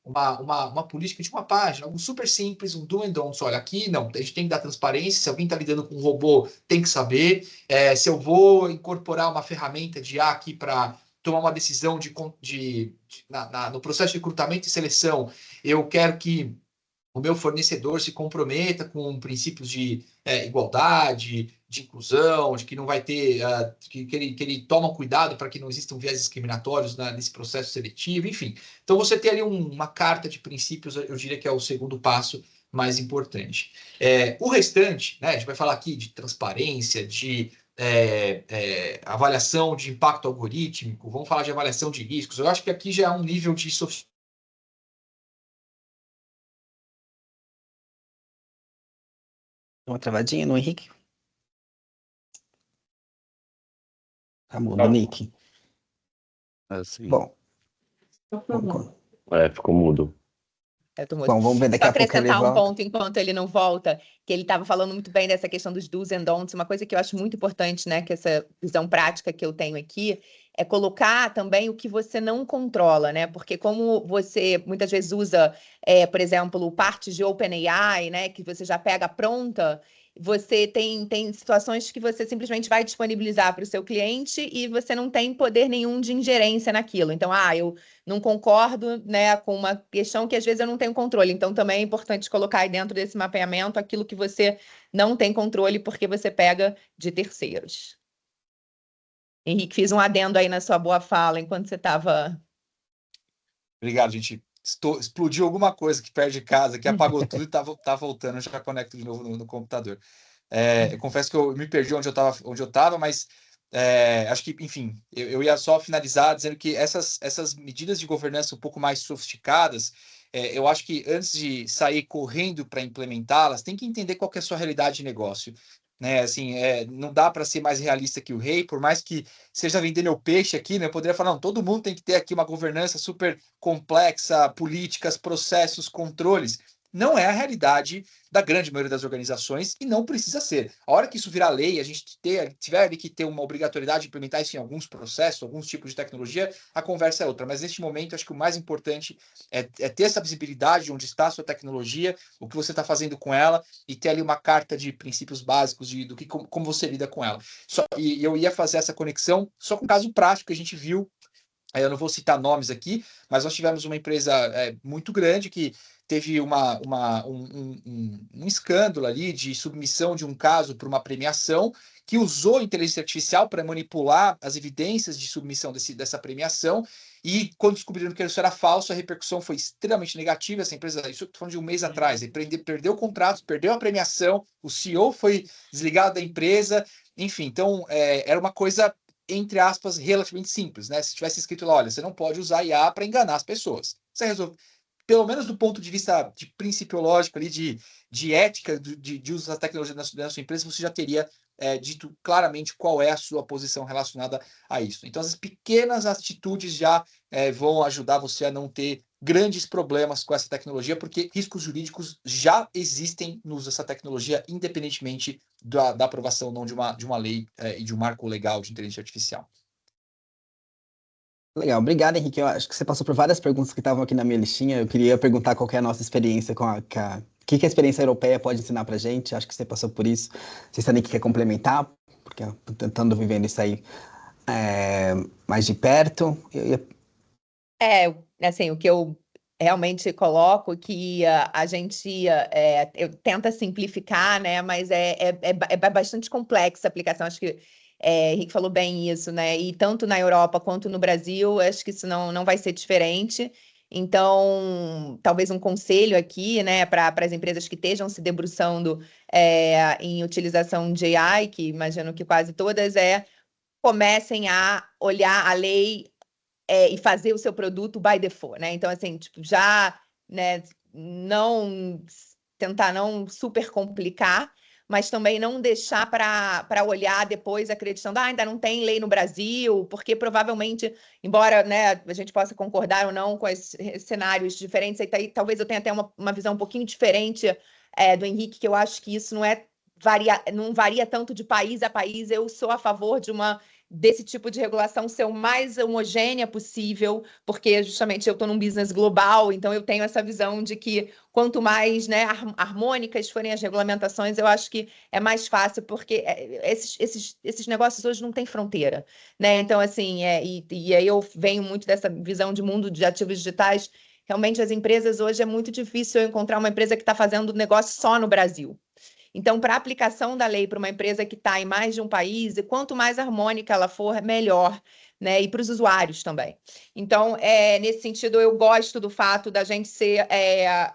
uma política de uma página, algo super simples, um do and don'ts. Olha, aqui não, a gente tem que dar transparência. Se alguém está lidando com um robô, tem que saber. Se eu vou incorporar uma ferramenta de IA aqui para tomar uma decisão no processo de recrutamento e seleção, eu quero que o meu fornecedor se comprometa com princípios de igualdade, de inclusão, de que não vai ter, que ele toma cuidado para que não existam viés discriminatórios nesse processo seletivo, enfim. Então, você ter ali uma carta de princípios, eu diria que é o segundo passo mais importante. O restante, né, a gente vai falar aqui de transparência, de avaliação de impacto algorítmico, vamos falar de avaliação de riscos. Eu acho que aqui já é um nível de Uma travadinha no Henrique? Tá mudo, Nick. Assim. Bom. Ficou mudo. Bom, vamos ver daqui a pouco ele acrescentar volta. um ponto enquanto ele não volta, que ele estava falando muito bem dessa questão dos do's and don'ts. Uma coisa que eu acho muito importante, né, que essa visão prática que eu tenho aqui, é colocar também o que você não controla, né? Porque como você muitas vezes usa, por exemplo, partes de OpenAI, né, que você já pega pronta, você tem situações que você simplesmente vai disponibilizar para o seu cliente e você não tem poder nenhum de ingerência naquilo. Então, eu não concordo, né, com uma questão que às vezes eu não tenho controle. Então, também é importante colocar aí dentro desse mapeamento aquilo que você não tem controle porque você pega de terceiros. Henrique, fiz um adendo aí na sua boa fala enquanto você estava... Obrigado, gente. Explodiu alguma coisa aqui perto de casa, que apagou tudo e tá voltando, eu já conecto de novo no computador. Eu confesso que eu me perdi onde eu estava, mas acho que, enfim, eu ia só finalizar dizendo que essas medidas de governança um pouco mais sofisticadas, eu acho que antes de sair correndo para implementá-las, tem que entender qual que é a sua realidade de negócio. Né, assim, não dá para ser mais realista que o rei, por mais que seja vendendo o peixe aqui, né, eu poderia falar, não, todo mundo tem que ter aqui uma governança super complexa, políticas, processos, controles. Não é a realidade da grande maioria das organizações e não precisa ser. A hora que isso virar lei, a gente tiver que ter uma obrigatoriedade de implementar isso em alguns processos, alguns tipos de tecnologia, a conversa é outra. Mas neste momento, acho que o mais importante é ter essa visibilidade de onde está a sua tecnologia, o que você está fazendo com ela e ter ali uma carta de princípios básicos como você lida com ela. E eu ia fazer essa conexão só com um caso prático que a gente viu. Eu não vou citar nomes aqui, mas nós tivemos uma empresa muito grande que teve um escândalo ali de submissão de um caso para uma premiação que usou inteligência artificial para manipular as evidências de submissão dessa premiação e quando descobriram que isso era falso, a repercussão foi extremamente negativa. Essa empresa, isso eu estou falando de um mês atrás, perdeu o contrato, perdeu a premiação, o CEO foi desligado da empresa, enfim, então era uma coisa entre aspas, relativamente simples, né? Se tivesse escrito lá, olha, você não pode usar IA para enganar as pessoas. Você resolve, pelo menos do ponto de vista de principiológico ali, de ética de uso da tecnologia na sua empresa, você já teria dito claramente qual é a sua posição relacionada a isso. Então, as pequenas atitudes já vão ajudar você a não ter grandes problemas com essa tecnologia, porque riscos jurídicos já existem no uso dessa tecnologia, independentemente da aprovação ou não de uma lei e de um marco legal de inteligência artificial. Legal, obrigado, Henrique. Eu acho que você passou por várias perguntas que estavam aqui na minha listinha. Eu queria perguntar qual que é a nossa experiência o que a experiência europeia pode ensinar para a gente. Acho que você passou por isso. Você também quer complementar, porque eu tô tentando vivendo isso aí mais de perto. Assim, o que eu realmente coloco que a gente eu tenta simplificar, né? Mas é bastante complexa a aplicação. Acho que Henrique falou bem isso, né? E tanto na Europa quanto no Brasil, acho que isso não vai ser diferente. Então, talvez um conselho aqui, né, para as empresas que estejam se debruçando em utilização de AI, que imagino que quase todas comecem a olhar a lei e fazer o seu produto by default, né? Então, assim, tipo, já, né, tentar não super complicar, mas também não deixar para olhar depois acreditando, ainda não tem lei no Brasil, porque provavelmente, embora, né, a gente possa concordar ou não com os cenários diferentes, aí talvez eu tenha até uma visão um pouquinho diferente do Henrique, que eu acho que isso não varia tanto de país a país. Eu sou a favor desse tipo de regulação ser o mais homogênea possível, porque justamente eu estou num business global, então eu tenho essa visão de que quanto mais, né, harmônicas forem as regulamentações, eu acho que é mais fácil, porque esses negócios hoje não têm fronteira, né? Então, assim, e aí eu venho muito dessa visão de mundo de ativos digitais. Realmente, as empresas hoje é muito difícil eu encontrar uma empresa que está fazendo negócio só no Brasil. Então, para a aplicação da lei para uma empresa que está em mais de um país, e quanto mais harmônica ela for, melhor, né? E para os usuários também. Então, nesse sentido, eu gosto do fato da gente ser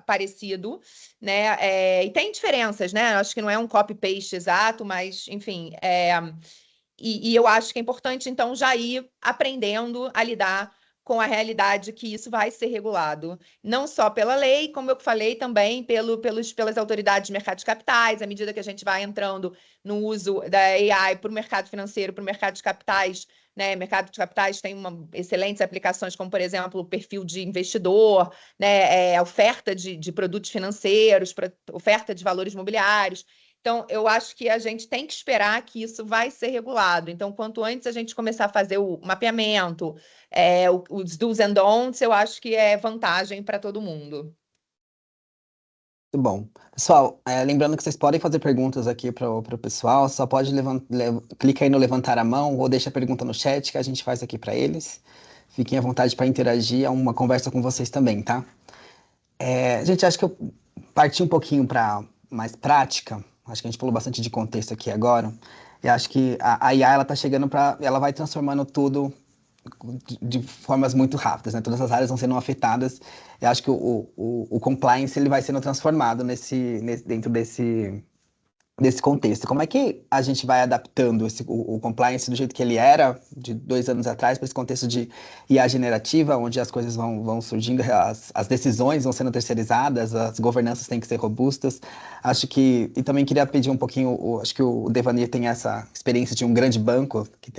parecido, né? E tem diferenças, né? Acho que não é um copy-paste exato, mas, enfim. E eu acho que é importante, então, já ir aprendendo a lidar com a realidade que isso vai ser regulado, não só pela lei, como eu falei, também pelas autoridades de mercado de capitais, à medida que a gente vai entrando no uso da AI para o mercado financeiro, para o mercado de capitais, né? Mercado de capitais tem excelentes aplicações, como, por exemplo, o perfil de investidor, né? Oferta de produtos financeiros, oferta de valores imobiliários. Então, eu acho que a gente tem que esperar que isso vai ser regulado. Então, quanto antes a gente começar a fazer o mapeamento, os do's and don'ts, eu acho que é vantagem para todo mundo. Muito bom. Pessoal, lembrando que vocês podem fazer perguntas aqui para o pessoal, só pode clica aí no levantar a mão ou deixa a pergunta no chat que a gente faz aqui para eles. Fiquem à vontade para interagir, é uma conversa com vocês também, tá? Gente, acho que eu parti um pouquinho para mais prática. Acho que a gente falou bastante de contexto aqui agora. E acho que a IA ela tá chegando ela vai transformando tudo de formas muito rápidas, né? Todas as áreas vão sendo afetadas. Eu acho que o compliance ele vai sendo transformado dentro desse contexto. Como é que a gente vai adaptando o compliance do jeito que ele era de 2 anos atrás para esse contexto de IA generativa, onde as coisas vão surgindo, as decisões vão sendo terceirizadas, as governanças têm que ser robustas. E também queria pedir um pouquinho, acho que o Devanir tem essa experiência de um grande banco que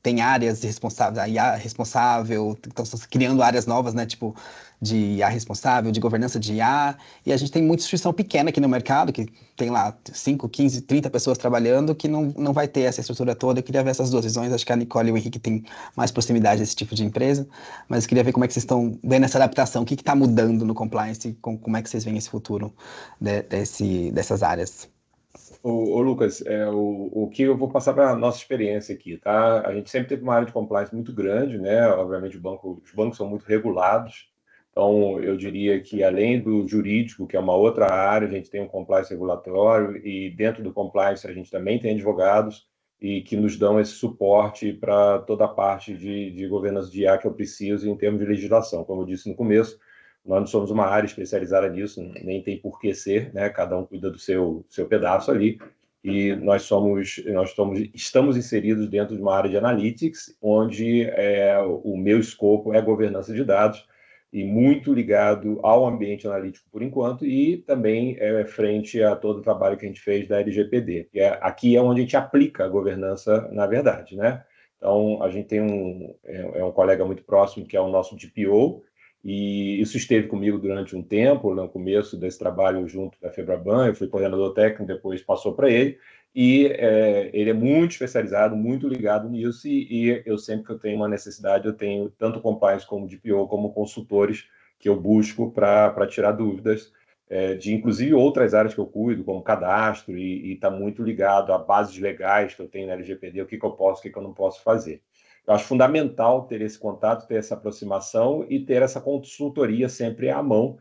tem áreas responsáveis, a IA responsável, estão criando áreas novas, né, tipo de IA responsável, de governança de IA, e a gente tem muita instituição pequena aqui no mercado, que tem lá 5, 15, 30 pessoas trabalhando, que não vai ter essa estrutura toda. Eu queria ver essas duas visões, acho que a Nicole e o Henrique têm mais proximidade desse tipo de empresa, mas eu queria ver como é que vocês estão vendo essa adaptação, o que está mudando no compliance, como é que vocês veem esse futuro dessas áreas. Ô Lucas, o que eu vou passar para a nossa experiência aqui, tá? A gente sempre teve uma área de compliance muito grande, né? Obviamente, os bancos são muito regulados, então eu diria que além do jurídico, que é uma outra área, a gente tem um compliance regulatório e dentro do compliance a gente também tem advogados e que nos dão esse suporte para toda a parte de governança de IA que eu preciso em termos de legislação. Como eu disse no começo, nós não somos uma área especializada nisso, nem tem por que ser, né? Cada um cuida do seu pedaço ali. E estamos inseridos dentro de uma área de analytics, onde o meu escopo é governança de dados, e muito ligado ao ambiente analítico por enquanto, e também frente a todo o trabalho que a gente fez da LGPD, que aqui é onde a gente aplica a governança, na verdade, né? Então, a gente tem um colega muito próximo, que é o nosso DPO, e isso esteve comigo durante um tempo, no começo desse trabalho junto da Febraban. Eu fui coordenador técnico, depois passou para ele, e ele é muito especializado, muito ligado nisso, e eu sempre que eu tenho uma necessidade, eu tenho tanto compliance como DPO, como consultores que eu busco para tirar dúvidas, de inclusive outras áreas que eu cuido, como cadastro, e está muito ligado a bases legais que eu tenho na LGPD, o que eu posso, o que eu não posso fazer. Eu acho fundamental ter esse contato, ter essa aproximação e ter essa consultoria sempre à mão,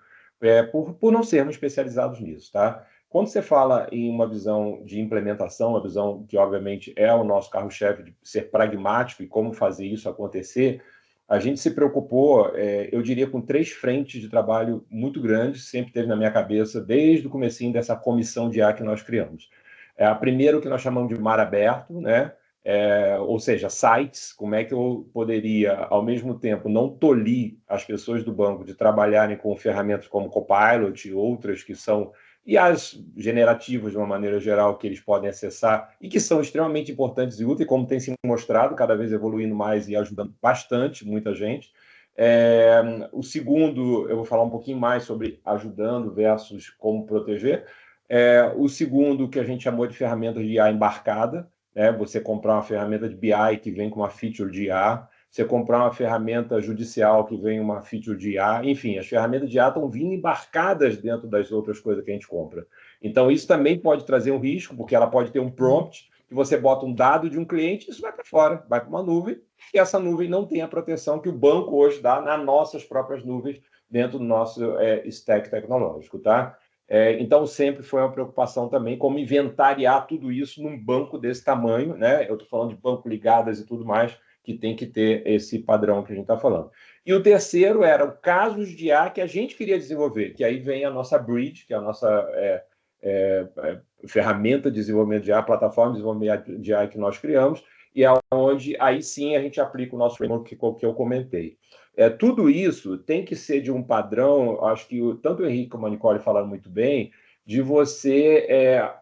por não sermos especializados nisso, tá? Quando você fala em uma visão de implementação, uma visão que, obviamente, é o nosso carro-chefe de ser pragmático e como fazer isso acontecer, a gente se preocupou, eu diria, com 3 frentes de trabalho muito grandes, sempre teve na minha cabeça, desde o comecinho dessa comissão de IA que nós criamos. A primeira, o que nós chamamos de mar aberto, né? Ou seja, sites, como é que eu poderia, ao mesmo tempo, não tolir as pessoas do banco de trabalharem com ferramentas como Copilot e outras que são e as generativas, de uma maneira geral, que eles podem acessar e que são extremamente importantes e úteis, como tem se mostrado, cada vez evoluindo mais e ajudando bastante muita gente. O segundo, eu vou falar um pouquinho mais sobre ajudando versus como proteger. O segundo, que a gente chamou de ferramentas de IA embarcada, né? Você comprar uma ferramenta de BI que vem com uma feature de IA, você comprar uma ferramenta judicial que vem uma feature de IA, enfim, as ferramentas de IA estão vindo embarcadas dentro das outras coisas que a gente compra. Então, isso também pode trazer um risco, porque ela pode ter um prompt, que você bota um dado de um cliente, isso vai para fora, vai para uma nuvem, e essa nuvem não tem a proteção que o banco hoje dá nas nossas próprias nuvens, dentro do nosso stack tecnológico, tá? Então, sempre foi uma preocupação também como inventariar tudo isso num banco desse tamanho, né? Eu estou falando de banco ligadas e tudo mais, que tem que ter esse padrão que a gente está falando. E o terceiro era o casos de IA que a gente queria desenvolver, que aí vem a nossa Bridge, que é a nossa ferramenta de desenvolvimento de IA, plataforma de desenvolvimento de IA que nós criamos, e é onde aí sim a gente aplica o nosso framework que eu comentei. Tudo isso tem que ser de um padrão, acho que tanto o Henrique como a Nicole falaram muito bem, de você,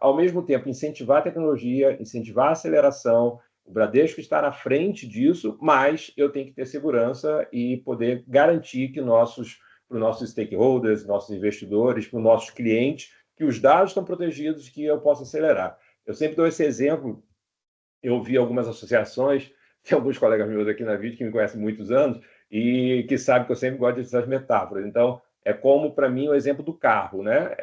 ao mesmo tempo, incentivar a tecnologia, incentivar a aceleração. O Bradesco está na frente disso, mas eu tenho que ter segurança e poder garantir que para os nossos stakeholders, nossos investidores, para os nossos clientes, que os dados estão protegidos, que eu possa acelerar. Eu sempre dou esse exemplo. Eu vi algumas associações, tem alguns colegas meus aqui na vida que me conhecem há muitos anos e que sabem que eu sempre gosto dessas metáforas. Então, é como, para mim, o exemplo do carro, né?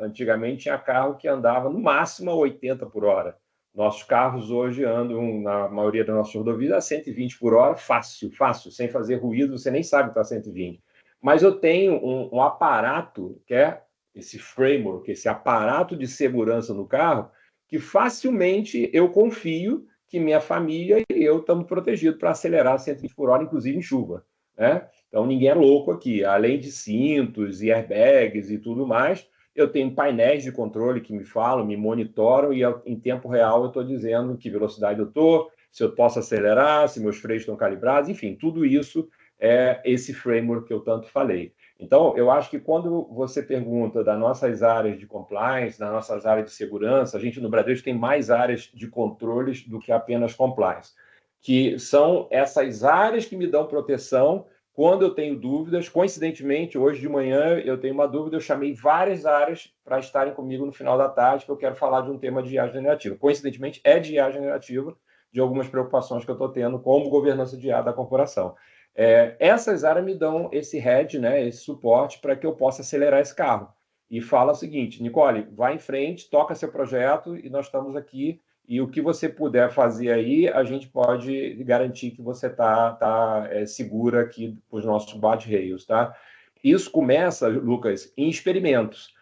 Antigamente tinha carro que andava no máximo a 80 por hora. Nossos carros hoje andam, na maioria das nossas rodovias, a 120 por hora, fácil, sem fazer ruído, você nem sabe que está 120. Mas eu tenho um aparato, que é esse framework, esse aparato de segurança no carro, que facilmente eu confio que minha família e eu estamos protegidos para acelerar 120 por hora, inclusive em chuva, né? Então, ninguém é louco aqui. Além de cintos e airbags e tudo mais, eu tenho painéis de controle que me falam, me monitoram e em tempo real eu estou dizendo que velocidade eu estou, se eu posso acelerar, se meus freios estão calibrados, enfim, tudo isso é esse framework que eu tanto falei. Então, eu acho que quando você pergunta das nossas áreas de compliance, das nossas áreas de segurança, a gente no Bradesco tem mais áreas de controles do que apenas compliance, que são essas áreas que me dão proteção quando eu tenho dúvidas. Coincidentemente, hoje de manhã eu tenho uma dúvida, eu chamei várias áreas para estarem comigo no final da tarde, que eu quero falar de um tema de IA generativa. Coincidentemente, é de IA generativa, de algumas preocupações que eu estou tendo como governança de IA da corporação. Essas áreas me dão esse head, né, esse suporte para que eu possa acelerar esse carro. E fala o seguinte, Nicole, vai em frente, toca seu projeto e nós estamos aqui. E o que você puder fazer aí, a gente pode garantir que você está segura aqui para os nossos bate-rails, tá? Isso começa, Lucas, em experimentos.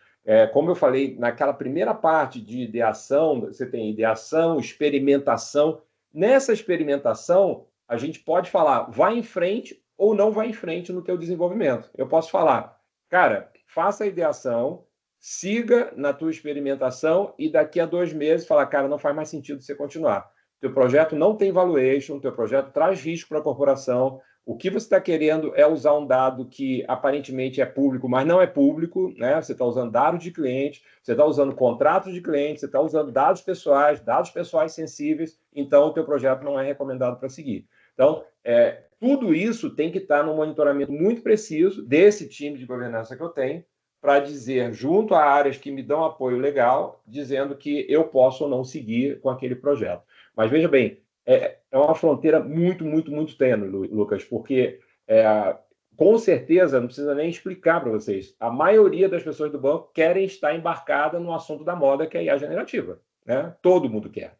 Como eu falei, naquela primeira parte de ideação, você tem ideação, experimentação. Nessa experimentação, a gente pode falar, vai em frente ou não vai em frente no teu desenvolvimento. Eu posso falar, cara, faça a ideação, siga na tua experimentação e daqui a 2 meses falar, cara, não faz mais sentido você continuar. Teu projeto não tem valuation, teu projeto traz risco para a corporação. O que você está querendo é usar um dado que aparentemente é público, mas não é público, né? Você está usando dados de cliente, você está usando contratos de cliente, você está usando dados pessoais sensíveis, então o teu projeto não é recomendado para seguir. Então, tudo isso tem que estar no monitoramento muito preciso desse time de governança que eu tenho, para dizer, junto a áreas que me dão apoio legal, dizendo que eu posso ou não seguir com aquele projeto. Mas veja bem, é uma fronteira muito, muito, muito tênue, Lucas, porque com certeza, não precisa nem explicar para vocês, a maioria das pessoas do banco querem estar embarcada no assunto da moda, que é a IA generativa. Né? Todo mundo quer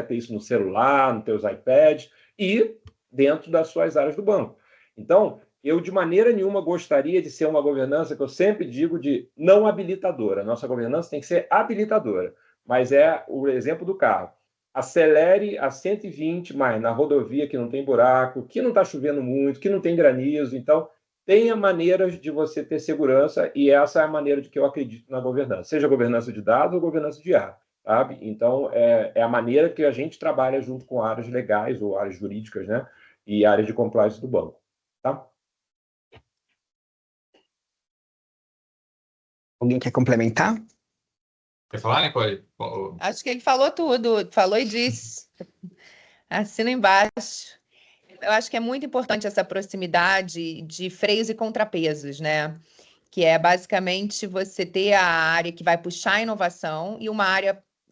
ter isso no celular, nos teus iPads e dentro das suas áreas do banco. Então, eu de maneira nenhuma gostaria de ser uma governança que eu sempre digo de não habilitadora. Nossa governança tem que ser habilitadora, mas é o exemplo do carro. Acelere a 120, mas na rodovia que não tem buraco, que não está chovendo muito, que não tem granizo. Então, tenha maneiras de você ter segurança e essa é a maneira de que eu acredito na governança, seja governança de dados ou governança de ar. Sabe? Então, é a maneira que a gente trabalha junto com áreas legais ou áreas jurídicas, né? E áreas de compliance do banco. Tá? Alguém quer complementar? Quer falar, Nicole? Acho que ele falou tudo, falou e disse. Assina embaixo. Eu acho que é muito importante essa proximidade de freios e contrapesos, né? Que é basicamente você ter a área que vai puxar a inovação e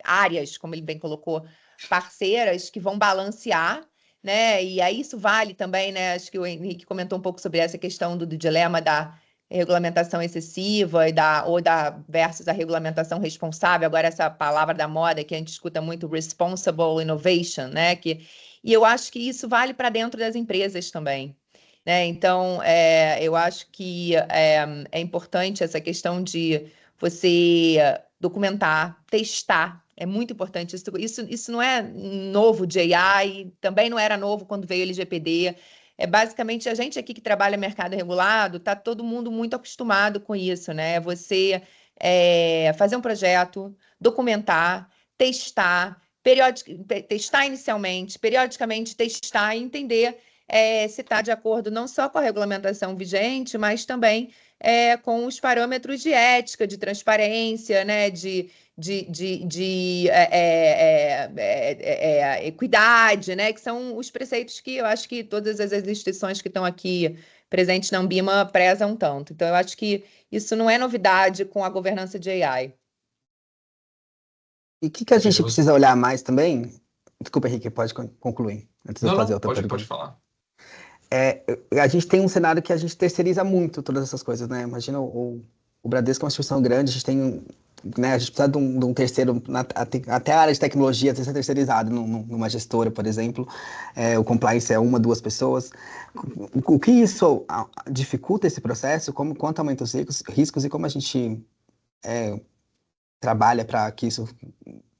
áreas, como ele bem colocou, parceiras que vão balancear, né? E aí isso vale também, né? Acho que o Henrique comentou um pouco sobre essa questão do dilema da regulamentação excessiva versus a regulamentação responsável. Agora essa palavra da moda que a gente escuta muito, responsible innovation, né? E eu acho que isso vale para dentro das empresas também. Né? Então, eu acho que é importante essa questão de você documentar, testar. É muito importante. Isso não é novo de AI, também não era novo quando veio o LGPD. É basicamente a gente aqui que trabalha mercado regulado, está todo mundo muito acostumado com isso, né? Você fazer um projeto, documentar, testar, testar inicialmente, periodicamente testar e entender se está de acordo não só com a regulamentação vigente, mas também com os parâmetros de ética, de transparência, né, de equidade, né, que são os preceitos que eu acho que todas as instituições que estão aqui presentes na Ambima prezam tanto. Então, eu acho que isso não é novidade com a governança de AI. E o que a gente precisa olhar mais também? Desculpa, Henrique, pode concluir, antes de eu fazer outra pergunta. Pode falar. A gente tem um cenário que a gente terceiriza muito todas essas coisas, né? Imagina o Bradesco é uma instituição grande, a gente tem, né, a gente precisa de um terceiro, até a área de tecnologia precisa ser terceirizada numa gestora, por exemplo. O compliance é 1, 2 pessoas. O que isso dificulta esse processo? Quanto aumenta os riscos e como a gente trabalha para que isso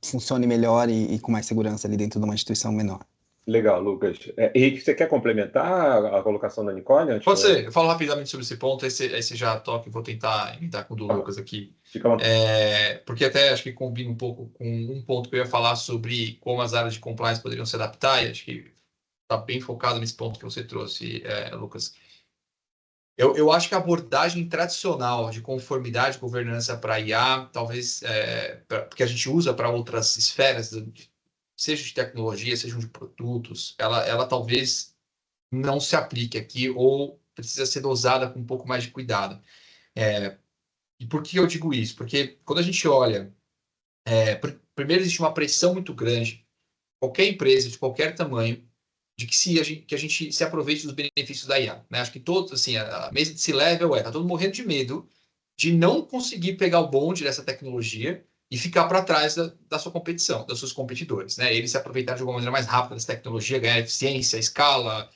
funcione melhor e com mais segurança ali dentro de uma instituição menor? Legal, Lucas. Henrique, você quer complementar a colocação da Nicole? Pode ser, eu falo rapidamente sobre esse ponto, esse já toque, vou tentar imitar com o do Lucas aqui. Porque até acho que combina um pouco com um ponto que eu ia falar sobre como as áreas de compliance poderiam se adaptar, e acho que está bem focado nesse ponto que você trouxe, Lucas. Eu acho que a abordagem tradicional de conformidade e governança para IA, talvez, porque a gente usa para outras esferas, seja de tecnologia, sejam de produtos, ela talvez não se aplique aqui ou precisa ser dosada com um pouco mais de cuidado. E por que eu digo isso? Porque quando a gente olha, primeiro existe uma pressão muito grande, qualquer empresa de qualquer tamanho, de que a gente se aproveite dos benefícios da IA. Né? Acho que todos, assim, a mesa de C-level está todo mundo morrendo de medo de não conseguir pegar o bonde dessa tecnologia e ficar para trás da sua competição, dos seus competidores. Né? Eles se aproveitarem de alguma maneira mais rápida dessa tecnologia, ganhar eficiência, escala,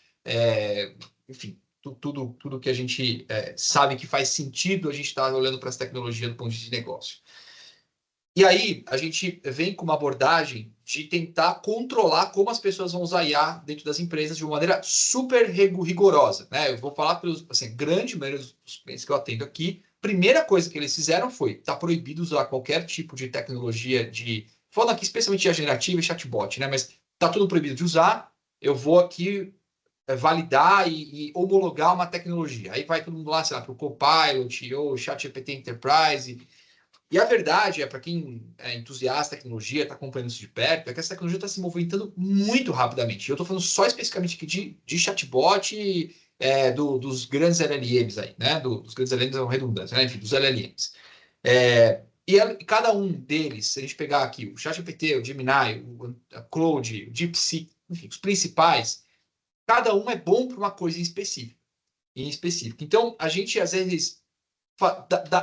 enfim, tudo que a gente sabe que faz sentido a gente estar olhando para essa tecnologia do ponto de vista de negócio. E aí, a gente vem com uma abordagem de tentar controlar como as pessoas vão usar IA dentro das empresas de uma maneira super rigorosa. Né? Eu vou falar pelos, assim, grande maioria dos clientes que eu atendo aqui, primeira coisa que eles fizeram foi, está proibido usar qualquer tipo de tecnologia falando aqui especialmente de generativa e chatbot, né? Mas está tudo proibido de usar, eu vou aqui validar e homologar uma tecnologia. Aí vai todo mundo lá, sei lá, para o Copilot ou ChatGPT Enterprise. E a verdade para quem é entusiasta da tecnologia, está acompanhando isso de perto, é que essa tecnologia está se movimentando muito rapidamente. Eu estou falando só especificamente aqui de chatbot dos grandes LLMs aí, né? Dos grandes LLMs são redundantes, né? Enfim, dos LLMs. E cada um deles, se a gente pegar aqui o ChatGPT, o Gemini, o Claude, o DeepSeek, enfim, os principais, cada um é bom para uma coisa em específico. Então, a gente, às vezes,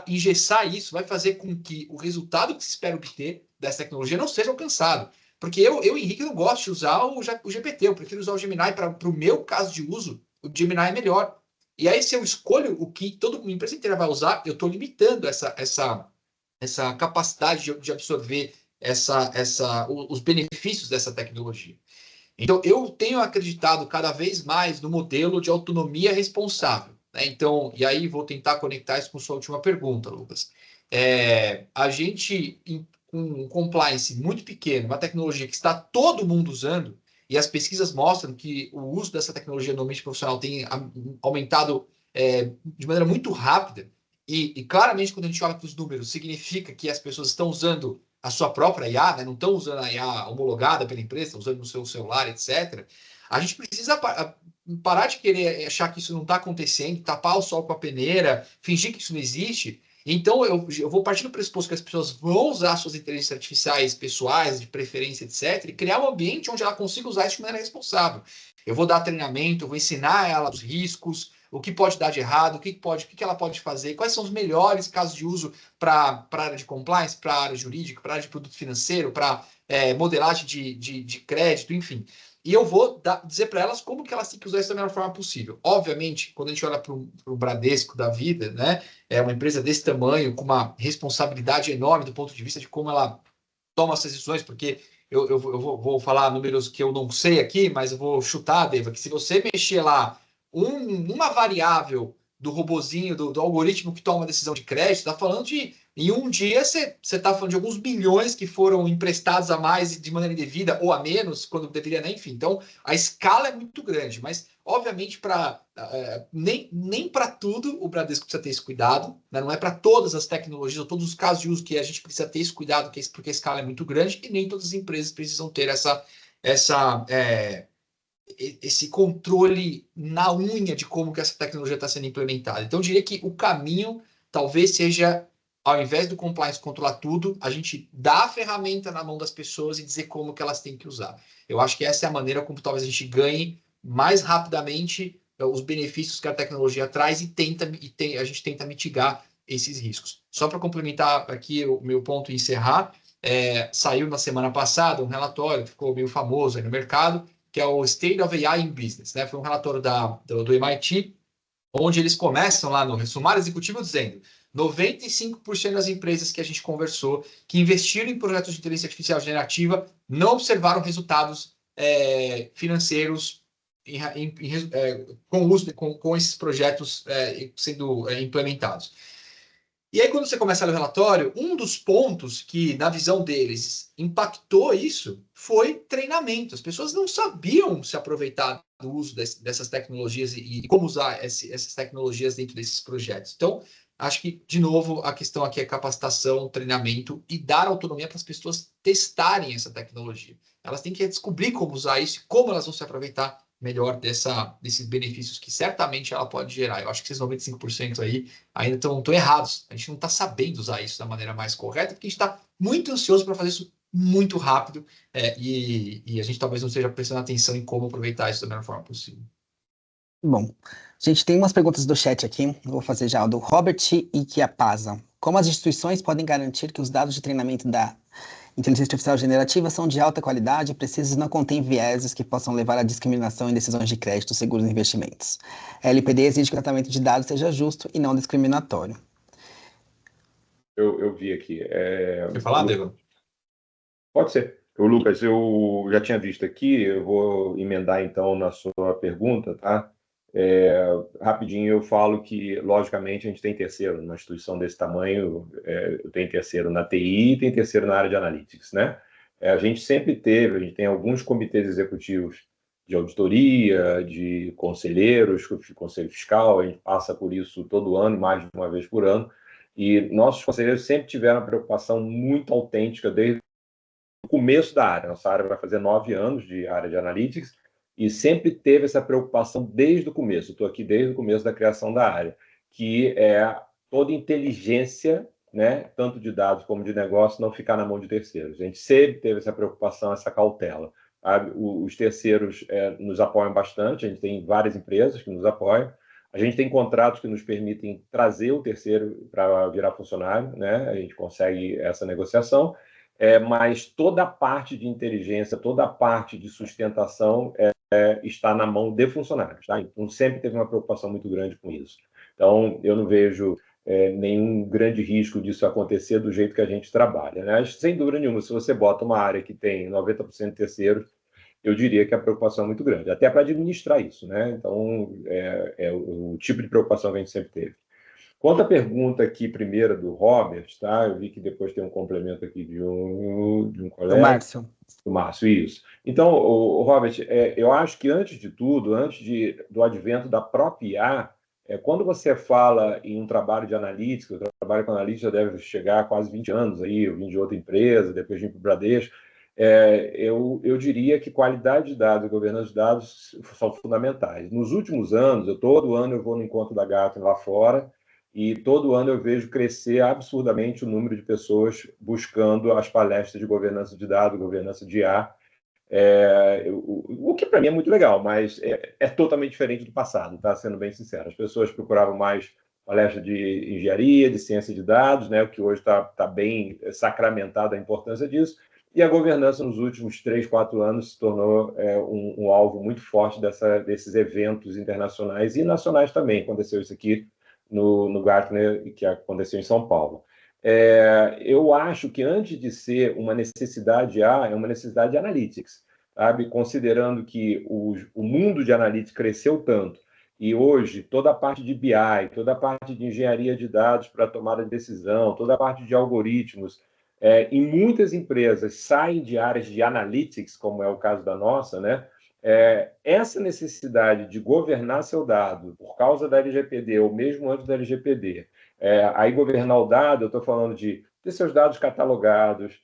engessar isso vai fazer com que o resultado que se espera obter dessa tecnologia não seja alcançado. Porque eu Henrique, não gosto de usar o GPT, eu prefiro usar o Gemini para o meu caso de uso, o Gemini é melhor. E aí, se eu escolho o que toda a empresa inteira vai usar, eu estou limitando essa capacidade de absorver os benefícios dessa tecnologia. Então, eu tenho acreditado cada vez mais no modelo de autonomia responsável. Né? Então, e aí vou tentar conectar isso com sua última pergunta, Lucas. A gente, com um compliance muito pequeno, uma tecnologia que está todo mundo usando, e as pesquisas mostram que o uso dessa tecnologia no ambiente profissional tem aumentado de maneira muito rápida, e claramente, quando a gente olha para os números, significa que as pessoas estão usando a sua própria IA, né? Não estão usando a IA homologada pela empresa, estão usando no seu celular, etc. A gente precisa parar de querer achar que isso não está acontecendo, tapar o sol com a peneira, fingir que isso não existe. Então, eu vou partir do pressuposto que as pessoas vão usar suas inteligências artificiais pessoais, de preferência, etc., e criar um ambiente onde ela consiga usar isso de maneira responsável. Eu vou dar treinamento, eu vou ensinar ela os riscos, o que pode dar de errado, o que ela pode fazer, quais são os melhores casos de uso para a área de compliance, para a área jurídica, para a área de produto financeiro, para modelagem de crédito, enfim. E eu vou dizer para elas como que elas têm que usar isso da melhor forma possível. Obviamente, quando a gente olha para o Bradesco da vida, né, é uma empresa desse tamanho, com uma responsabilidade enorme do ponto de vista de como ela toma essas decisões, porque eu vou falar números que eu não sei aqui, mas eu vou chutar, Deva, que se você mexer lá uma variável do robozinho, do algoritmo que toma a decisão de crédito, está falando de, em um dia, você está falando de alguns bilhões que foram emprestados a mais de maneira indevida ou a menos, quando deveria, né? Enfim. Então, a escala é muito grande, mas, obviamente, nem para tudo o Bradesco precisa ter esse cuidado, né? Não é para todas as tecnologias ou todos os casos de uso que a gente precisa ter esse cuidado, porque a escala é muito grande e nem todas as empresas precisam ter esse controle na unha de como que essa tecnologia está sendo implementada. Então, eu diria que o caminho talvez seja, ao invés do compliance controlar tudo, a gente dar a ferramenta na mão das pessoas e dizer como que elas têm que usar. Eu acho que essa é a maneira como talvez a gente ganhe mais rapidamente os benefícios que a tecnologia traz e a gente tenta mitigar esses riscos. Só para complementar aqui o meu ponto e encerrar, saiu na semana passada um relatório que ficou meio famoso aí no mercado, que é o State of AI in Business, né? Foi um relatório do MIT, onde eles começam lá no sumário executivo dizendo 95% das empresas que a gente conversou que investiram em projetos de inteligência artificial generativa não observaram resultados financeiros com esses projetos sendo implementados. E aí, quando você começa a ler o relatório, um dos pontos que, na visão deles, impactou isso foi treinamento. As pessoas não sabiam se aproveitar do uso dessas tecnologias e como usar essas tecnologias dentro desses projetos. Então, acho que, de novo, a questão aqui é capacitação, treinamento e dar autonomia para as pessoas testarem essa tecnologia. Elas têm que descobrir como usar isso e como elas vão se aproveitar melhor desses benefícios que certamente ela pode gerar. Eu acho que esses 95% aí ainda estão errados. A gente não está sabendo usar isso da maneira mais correta, porque a gente está muito ansioso para fazer isso muito rápido e a gente talvez não esteja prestando atenção em como aproveitar isso da melhor forma possível. Bom, gente, tem umas perguntas do chat aqui. Eu vou fazer já o do Robert Iquiapaza. Como as instituições podem garantir que os dados de treinamento da inteligência artificial generativa são de alta qualidade, precisos e não contêm vieses que possam levar à discriminação em decisões de crédito, seguros e investimentos? A LPD exige que o tratamento de dados seja justo e não discriminatório. Eu vi aqui. Quer falar, Deva? Pode ser. Lucas, eu já tinha visto aqui, eu vou emendar então na sua pergunta, tá? Rapidinho eu falo que, logicamente, a gente tem terceiro numa instituição desse tamanho, eu tenho terceiro na TI e tem terceiro na área de analytics, né? A gente tem alguns comitês executivos de auditoria, de conselheiros, de conselho fiscal, a gente passa por isso todo ano, mais de uma vez por ano, e nossos conselheiros sempre tiveram uma preocupação muito autêntica desde o começo da área. Nossa área vai fazer 9 anos de área de analytics, e sempre teve essa preocupação desde o começo. Estou aqui desde o começo da criação da área, que é toda inteligência, né, tanto de dados como de negócio, não ficar na mão de terceiros. A gente sempre teve essa preocupação, essa cautela. Os terceiros nos apoiam bastante, a gente tem várias empresas que nos apoiam, a gente tem contratos que nos permitem trazer o terceiro para virar funcionário, né? A gente consegue essa negociação, mas toda a parte de inteligência, toda a parte de sustentação está na mão de funcionários. Tá? Então, sempre teve uma preocupação muito grande com isso. Então, eu não vejo nenhum grande risco disso acontecer do jeito que a gente trabalha. Né? Sem dúvida nenhuma, se você bota uma área que tem 90% de terceiros, eu diria que a preocupação é muito grande, até para administrar isso. Né? Então, é o tipo de preocupação que a gente sempre teve. Quanto à pergunta aqui, primeira, do Robert, tá? Eu vi que depois tem um complemento aqui de um colega. Do Márcio. Do Márcio, isso. Então, Robert, eu acho que antes de tudo, do advento da própria IA, Quando você fala em um trabalho de analítica, eu trabalho com analítica deve chegar a quase 20 anos, aí, eu vim de outra empresa, depois vim para o Bradesco, eu diria que qualidade de dados e governança de dados são fundamentais. Nos últimos anos, todo ano eu vou no encontro da Gartner lá fora, e todo ano eu vejo crescer absurdamente o número de pessoas buscando as palestras de governança de dados, governança de IA, o que para mim é muito legal, mas é totalmente diferente do passado, tá? Sendo bem sincero. As pessoas procuravam mais palestra de engenharia, de ciência de dados, né? O que hoje está bem sacramentado a importância disso, e a governança nos últimos 3, 4 anos se tornou um alvo muito forte desses eventos internacionais e nacionais também. Aconteceu isso aqui no Gartner, que aconteceu em São Paulo. Eu acho que antes de ser uma necessidade é uma necessidade de analytics, sabe? Considerando que o mundo de analytics cresceu tanto e hoje toda a parte de BI, toda a parte de engenharia de dados para tomada de decisão, toda a parte de algoritmos, em muitas empresas saem de áreas de analytics, como é o caso da nossa, né? Essa necessidade de governar seu dado por causa da LGPD ou mesmo antes da LGPD, aí governar o dado, eu estou falando de ter seus dados catalogados,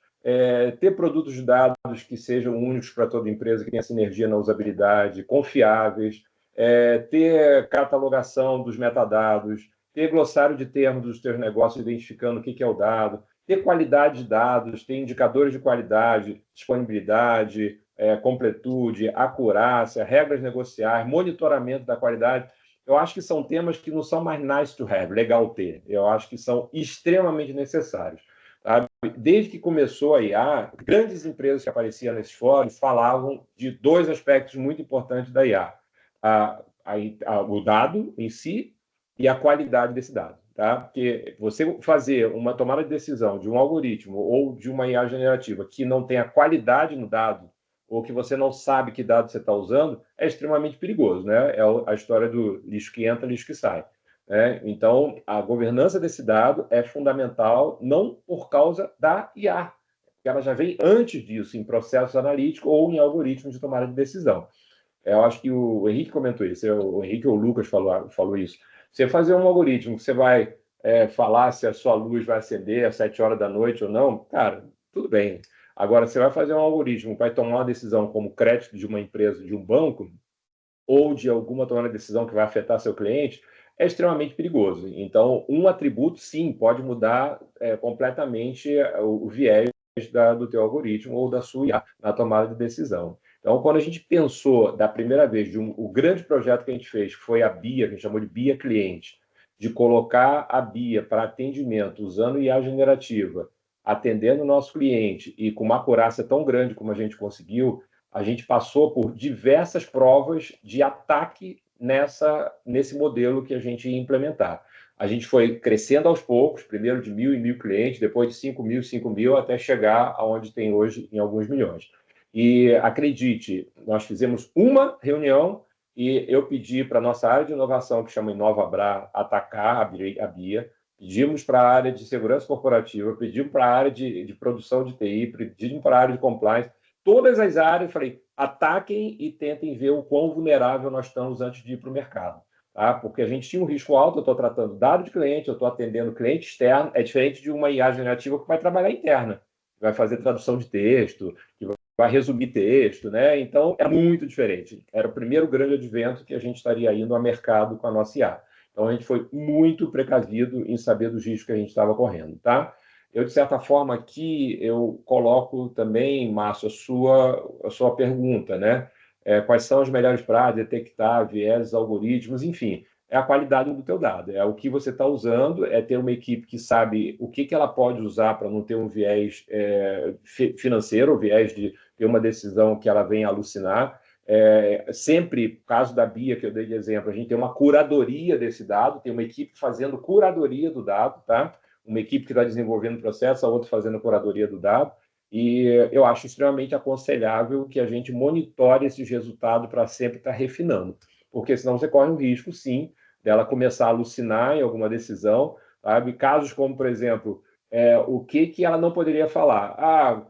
ter produtos de dados que sejam únicos para toda empresa, que tenha sinergia na usabilidade, confiáveis, ter catalogação dos metadados, ter glossário de termos dos seus negócios, identificando o que é o dado, ter qualidade de dados, ter indicadores de qualidade, disponibilidade, completude, acurácia, regras negociais, monitoramento da qualidade. Eu acho que são temas que não são mais nice to have, legal ter. Eu acho que são extremamente necessários. Sabe? Desde que começou a IA, grandes empresas que apareciam nesses fóruns falavam de 2 aspectos muito importantes da IA. O dado em si e a qualidade desse dado. Tá? Porque você fazer uma tomada de decisão de um algoritmo ou de uma IA generativa que não tenha qualidade no dado, ou que você não sabe que dado você está usando, é extremamente perigoso. Né? É a história do lixo que entra, lixo que sai. Né? Então, a governança desse dado é fundamental, não por causa da IA, porque ela já vem antes disso, em processos analíticos ou em algoritmos de tomada de decisão. Eu acho que o Henrique comentou isso, o Henrique ou o Lucas falou isso. Você fazer um algoritmo que você vai falar se a sua luz vai acender às 7 horas da noite ou não, cara, tudo bem. Agora, você vai fazer um algoritmo que vai tomar uma decisão como crédito de uma empresa, de um banco, ou de alguma tomada de decisão que vai afetar seu cliente, é extremamente perigoso. Então, um atributo, sim, pode mudar completamente o viés do teu algoritmo ou da sua IA na tomada de decisão. Então, quando a gente pensou da primeira vez, o grande projeto que a gente fez, que foi a BIA, que a gente chamou de BIA Cliente, de colocar a BIA para atendimento usando IA generativa, atendendo o nosso cliente e com uma acurácia tão grande como a gente conseguiu, a gente passou por diversas provas de ataque nesse modelo que a gente ia implementar. A gente foi crescendo aos poucos, primeiro de 1.000 em 1.000 clientes, depois de 5.000, até chegar aonde tem hoje em alguns milhões. E acredite, nós fizemos uma reunião e eu pedi para a nossa área de inovação, que chama InovaBra, atacar a BIA, pedimos para a área de segurança corporativa, pedimos para a área de produção de TI, pedimos para a área de compliance, todas as áreas, falei, ataquem e tentem ver o quão vulnerável nós estamos antes de ir para o mercado. Tá? Porque a gente tinha um risco alto, eu estou tratando dado de cliente, eu estou atendendo cliente externo, é diferente de uma IA generativa que vai trabalhar interna, vai fazer tradução de texto, que vai resumir texto, né? Então, é muito diferente. Era o primeiro grande advento que a gente estaria indo ao mercado com a nossa IA. Então, a gente foi muito precavido em saber dos riscos que a gente estava correndo, tá? Eu, de certa forma, aqui eu coloco também, Márcio, a sua pergunta, né? Quais são as melhores para detectar viés, algoritmos, enfim, é a qualidade do teu dado, é o que você está usando, é ter uma equipe que sabe o que ela pode usar para não ter um viés financeiro, o viés de ter uma decisão que ela venha alucinar. Sempre, caso da BIA, que eu dei de exemplo, a gente tem uma curadoria desse dado, tem uma equipe fazendo curadoria do dado, tá? Uma equipe que está desenvolvendo o processo, a outra fazendo curadoria do dado, e eu acho extremamente aconselhável que a gente monitore esses resultados para sempre estar refinando, porque senão você corre um risco, sim, dela começar a alucinar em alguma decisão, sabe? Casos como, por exemplo, o que ela não poderia falar?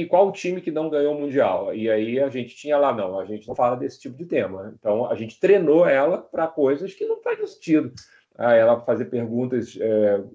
qual o time que não ganhou o Mundial? E aí a gente tinha lá, não, a gente não fala desse tipo de tema, né? Então a gente treinou ela para coisas que não fazem sentido. Ela fazer perguntas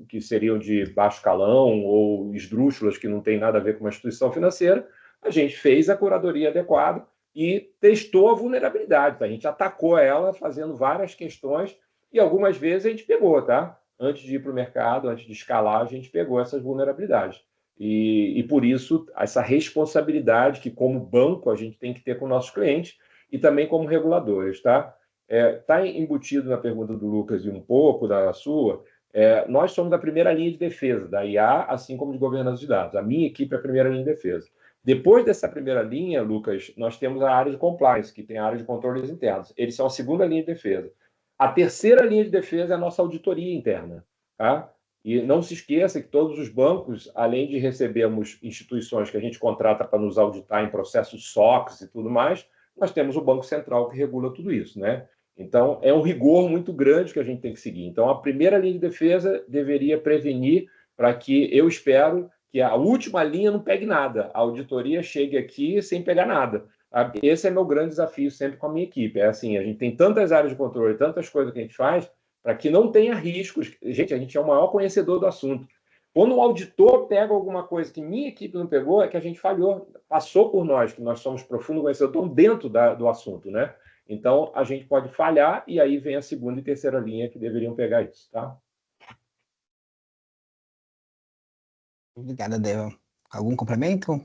que seriam de baixo calão ou esdrúxulas, que não tem nada a ver com uma instituição financeira. A gente fez a curadoria adequada e testou a vulnerabilidade. A gente atacou ela fazendo várias questões e algumas vezes a gente pegou, tá? Antes de ir para o mercado, antes de escalar, a gente pegou essas vulnerabilidades. E por isso, essa responsabilidade que, como banco, a gente tem que ter com nossos clientes e também como reguladores, tá? Está embutido na pergunta do Lucas e um pouco da sua. Nós somos a primeira linha de defesa da IA, assim como de governança de dados. A minha equipe é a primeira linha de defesa. Depois dessa primeira linha, Lucas, nós temos a área de compliance, que tem a área de controles internos. Eles são a segunda linha de defesa. A terceira linha de defesa é a nossa auditoria interna, tá? E não se esqueça que todos os bancos, além de recebermos instituições que a gente contrata para nos auditar em processos SOX e tudo mais, nós temos o Banco Central que regula tudo isso, né? Então, é um rigor muito grande que a gente tem que seguir. Então, a primeira linha de defesa deveria prevenir para que, eu espero, que a última linha não pegue nada. A auditoria chegue aqui sem pegar nada. Esse é meu grande desafio sempre com a minha equipe. É assim, a gente tem tantas áreas de controle, tantas coisas que a gente faz, para que não tenha riscos. Gente, a gente é o maior conhecedor do assunto. Quando o auditor pega alguma coisa que minha equipe não pegou, é que a gente falhou. Passou por nós, que nós somos profundos conhecedores dentro do assunto, né? Então, a gente pode falhar e aí vem a segunda e terceira linha que deveriam pegar isso, tá? Obrigada, Deva. Algum complemento?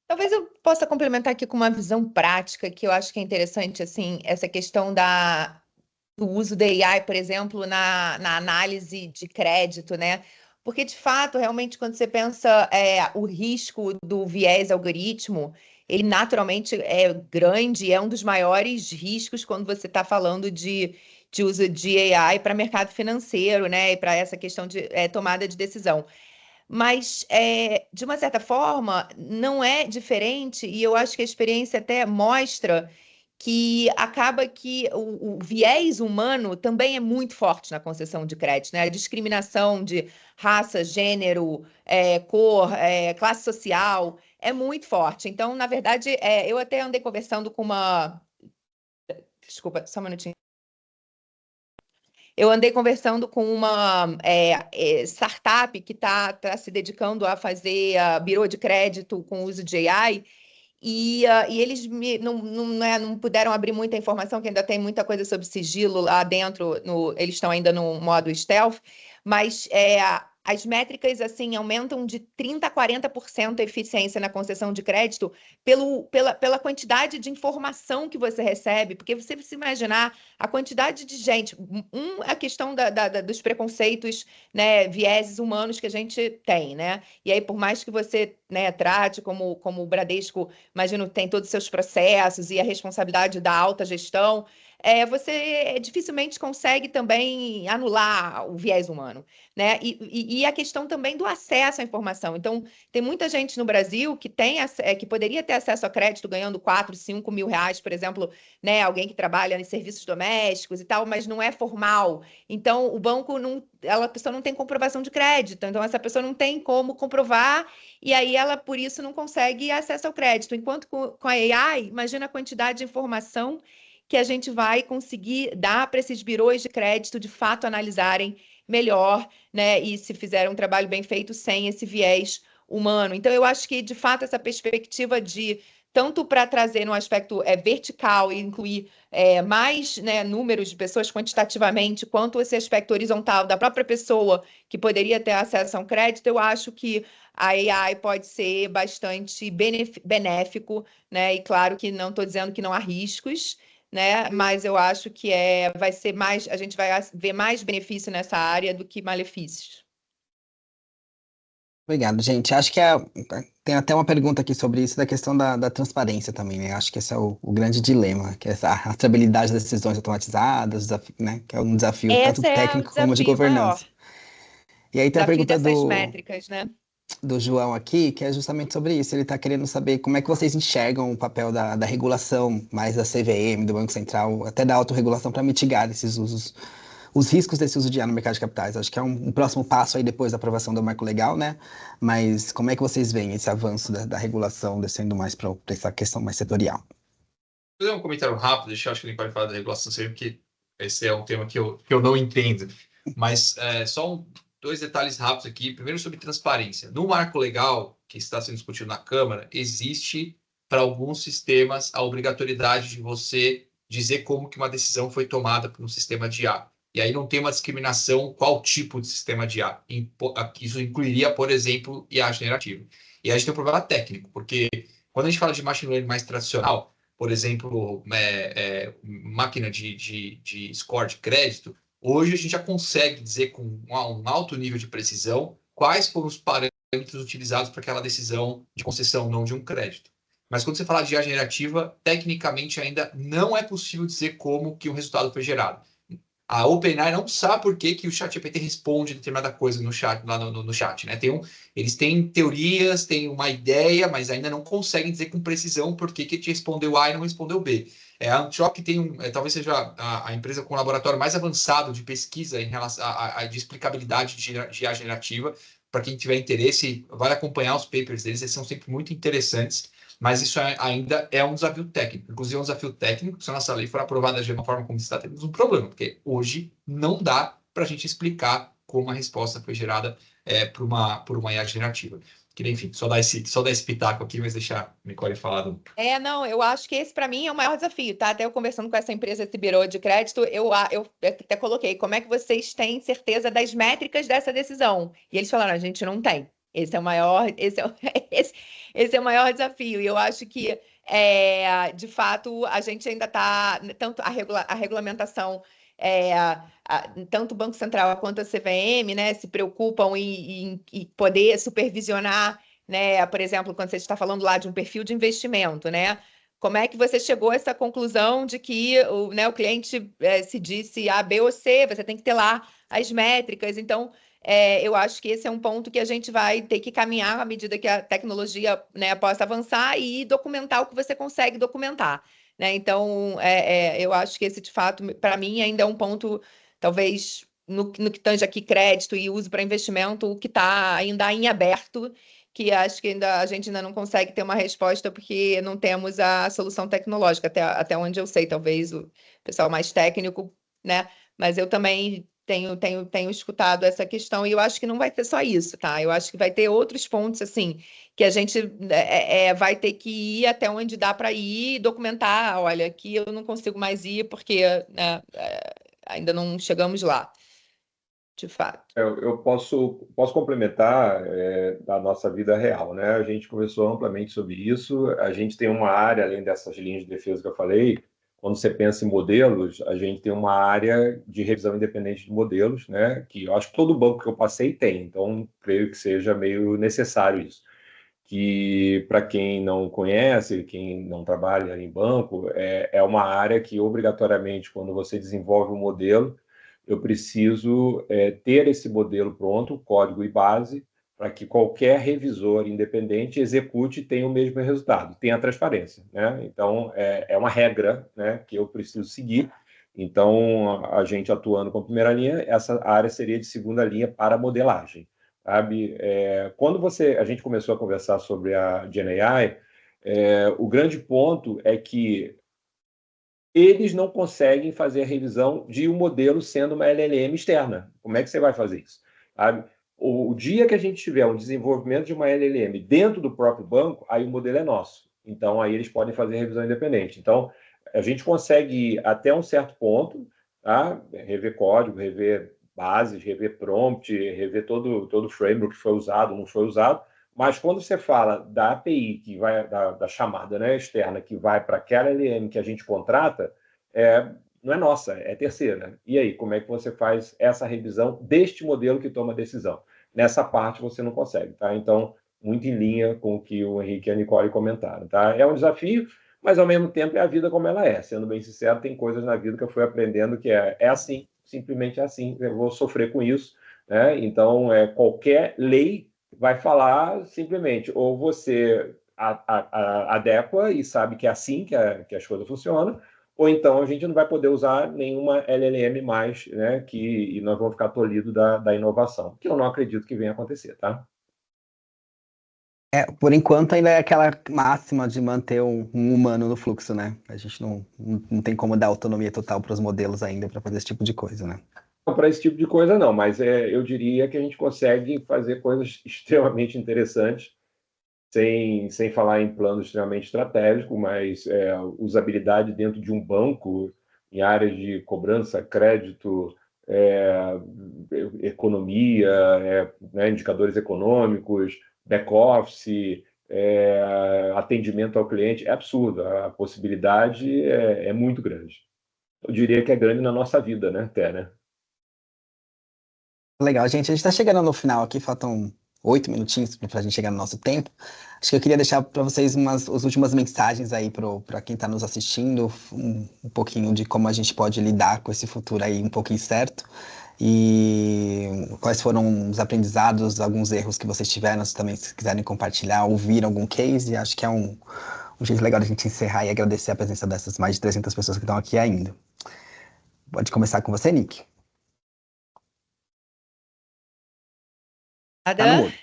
Talvez eu possa complementar aqui com uma visão prática, que eu acho que é interessante, assim, essa questão do uso da AI, por exemplo, na análise de crédito, né? Porque, de fato, realmente, quando você pensa o risco do viés algoritmo, ele naturalmente é grande, é um dos maiores riscos quando você está falando de uso de AI para mercado financeiro, né? E para essa questão de tomada de decisão. Mas, de uma certa forma, não é diferente, e eu acho que a experiência até mostra que acaba que o viés humano também é muito forte na concessão de crédito, né? A discriminação de raça, gênero, cor, classe social é muito forte. Então, na verdade, eu até andei conversando com uma. Desculpa, só um minutinho. Eu andei conversando com uma startup que está se dedicando a fazer birô de crédito com uso de AI, e eles não puderam abrir muita informação, que ainda tem muita coisa sobre sigilo lá dentro, eles estão ainda no modo stealth, mas as métricas assim aumentam de 30% a 40% a eficiência na concessão de crédito pela quantidade de informação que você recebe, porque você se imaginar a quantidade de gente, a questão dos preconceitos, né, vieses humanos que a gente tem, né? E aí, por mais que você, né, trate como o Bradesco, imagino, tem todos os seus processos e a responsabilidade da alta gestão, você dificilmente consegue também anular o viés humano, né? E a questão também do acesso à informação. Então, tem muita gente no Brasil que que poderia ter acesso a crédito ganhando 4, 5 mil reais, por exemplo, né? Alguém que trabalha em serviços domésticos e tal, mas não é formal. Então, o banco a pessoa não tem comprovação de crédito, então essa pessoa não tem como comprovar, e aí ela, por isso, não consegue acesso ao crédito. Enquanto com a AI, imagina a quantidade de informação que a gente vai conseguir dar para esses birôs de crédito de fato analisarem melhor, né? E se fizer um trabalho bem feito sem esse viés humano. Então, eu acho que, de fato, essa perspectiva de tanto para trazer no aspecto vertical e incluir mais, né, números de pessoas quantitativamente, quanto esse aspecto horizontal da própria pessoa que poderia ter acesso a um crédito, eu acho que a AI pode ser bastante benéfico, né? E claro que não estou dizendo que não há riscos, né? Mas eu acho que vai ser mais, a gente vai ver mais benefício nessa área do que malefícios. Obrigado, gente. Acho que tem até uma pergunta aqui sobre isso, da questão da transparência também, né? Acho que esse é o grande dilema, que é a rastreabilidade das decisões automatizadas, né? Que é um desafio tanto Esse é o técnico como de desafio maior. governança. E aí tem a Desafio pergunta dessas métricas, né? do João aqui, que é justamente sobre isso. Ele está querendo saber como é que vocês enxergam o papel da regulação, mais da CVM, do Banco Central, até da autorregulação, para mitigar esses usos os riscos desse uso de IA no mercado de capitais. Acho que é um próximo passo aí depois da aprovação do marco legal, né? Mas como é que vocês veem esse avanço da regulação descendo mais para essa questão mais setorial? Vou fazer um comentário rápido, deixa eu acho que ele pode falar da regulação sempre, porque esse é um tema que eu não entendo. Mas só dois detalhes rápidos aqui. Primeiro, sobre transparência. No marco legal que está sendo discutido na Câmara, existe para alguns sistemas a obrigatoriedade de você dizer como que uma decisão foi tomada por um sistema de IA. E aí não tem uma discriminação qual tipo de sistema de IA. Isso incluiria, por exemplo, IA generativa. E aí a gente tem um problema técnico, porque quando a gente fala de machine learning mais tradicional, por exemplo, máquina de score de crédito, hoje a gente já consegue dizer com um alto nível de precisão quais foram os parâmetros utilizados para aquela decisão de concessão, não de um crédito. Mas quando você fala de IA generativa, tecnicamente ainda não é possível dizer como que o resultado foi gerado. A OpenAI não sabe por que o ChatGPT responde determinada coisa no chat, lá no chat, né? Eles têm teorias, têm uma ideia, mas ainda não conseguem dizer com precisão por que te respondeu A e não respondeu B. A Anthropic talvez seja a empresa com o laboratório mais avançado de pesquisa em relação de explicabilidade de IA generativa. Para quem tiver interesse, vale acompanhar os papers deles, eles são sempre muito interessantes. Mas isso ainda é um desafio técnico. Inclusive, é um desafio técnico. Se a nossa lei for aprovada de uma forma como está, temos um problema, porque hoje não dá para a gente explicar como a resposta foi gerada por uma IA generativa. Que, enfim, só dar esse pitaco aqui, mas deixar a Nicole falar. Não, eu acho que esse para mim é o maior desafio, tá? Até eu conversando com essa empresa, esse birô de crédito, eu até coloquei, como é que vocês têm certeza das métricas dessa decisão? E eles falaram, a gente não tem. Esse é o maior, esse é o maior desafio. E eu acho que, de fato, a gente ainda está, tanto a regulamentação, tanto o Banco Central quanto a CVM, né, se preocupam em poder supervisionar, né? Por exemplo, quando você está falando lá de um perfil de investimento, né? Como é que você chegou a essa conclusão de que o cliente se disse A, B ou C? Você tem que ter lá as métricas. Então, eu acho que esse é um ponto que a gente vai ter que caminhar à medida que a tecnologia, né, possa avançar e documentar o que você consegue documentar, né? Então, eu acho que esse, de fato, para mim, ainda é um ponto, talvez, no que tange aqui crédito e uso para investimento, o que está ainda em aberto, que acho que a gente ainda não consegue ter uma resposta porque não temos a solução tecnológica, até onde eu sei, talvez o pessoal mais técnico, né? Mas eu também tenho escutado essa questão e eu acho que não vai ter só isso, tá? Eu acho que vai ter outros pontos, assim, que a gente vai ter que ir até onde dá para ir e documentar, olha, aqui eu não consigo mais ir porque, né, ainda não chegamos lá, de fato. Eu posso complementar da nossa vida real, né? A gente conversou amplamente sobre isso. A gente tem uma área, além dessas linhas de defesa que eu falei, quando você pensa em modelos, a gente tem uma área de revisão independente de modelos, né? Que eu acho que todo banco que eu passei tem, então creio que seja meio necessário isso. Que, para quem não conhece, quem não trabalha em banco, é uma área que, obrigatoriamente, quando você desenvolve um modelo, eu preciso ter esse modelo pronto, código e base, para que qualquer revisor independente execute e tenha o mesmo resultado, tenha transparência, né? Então, é uma regra, né, que eu preciso seguir. Então, a gente atuando com primeira linha, essa área seria de segunda linha para modelagem, sabe? Quando a gente começou a conversar sobre a GenAI, o grande ponto é que eles não conseguem fazer a revisão de um modelo sendo uma LLM externa. Como é que você vai fazer isso? Sabe? O dia que a gente tiver um desenvolvimento de uma LLM dentro do próprio banco, aí o modelo é nosso. Então, aí eles podem fazer revisão independente. Então, a gente consegue ir até um certo ponto, tá? Rever código, rever bases, rever prompt, rever todo o framework que foi usado, não foi usado. Mas quando você fala da API, que vai da chamada, né, externa, que vai para aquela LM que a gente contrata, não é nossa, é terceira. E aí, como é que você faz essa revisão deste modelo que toma a decisão? Nessa parte você não consegue, tá? Então, muito em linha com o que o Henrique e a Nicole comentaram, tá? É um desafio, mas ao mesmo tempo é a vida como ela é. Sendo bem sincero, tem coisas na vida que eu fui aprendendo que é assim, simplesmente é assim, eu vou sofrer com isso, né? Então, qualquer lei vai falar simplesmente, ou você adequa e sabe que é assim que as coisas funcionam, ou então a gente não vai poder usar nenhuma LLM mais, né, e nós vamos ficar tolhidos da inovação, que eu não acredito que venha acontecer, tá? Por enquanto ainda é aquela máxima de manter um humano no fluxo, né? A gente não tem como dar autonomia total para os modelos ainda para fazer esse tipo de coisa, né? Para esse tipo de coisa, não, mas eu diria que a gente consegue fazer coisas extremamente interessantes, sem falar em plano extremamente estratégico, mas usabilidade dentro de um banco, em áreas de cobrança, crédito, economia, né, indicadores econômicos, back-office, atendimento ao cliente, é absurdo. A possibilidade é muito grande. Eu diria que é grande na nossa vida, né, até, né? Legal, gente. A gente está chegando no final aqui, faltam 8 minutinhos para a gente chegar no nosso tempo. Acho que eu queria deixar para vocês as últimas mensagens aí para quem está nos assistindo, um pouquinho de como a gente pode lidar com esse futuro aí um pouco incerto. E quais foram os aprendizados, alguns erros que vocês tiveram, se também se quiserem compartilhar, ouvir algum case, acho que é um jeito legal de a gente encerrar e agradecer a presença dessas mais de 300 pessoas que estão aqui ainda. Pode começar com você, Nick. Tá no mudo.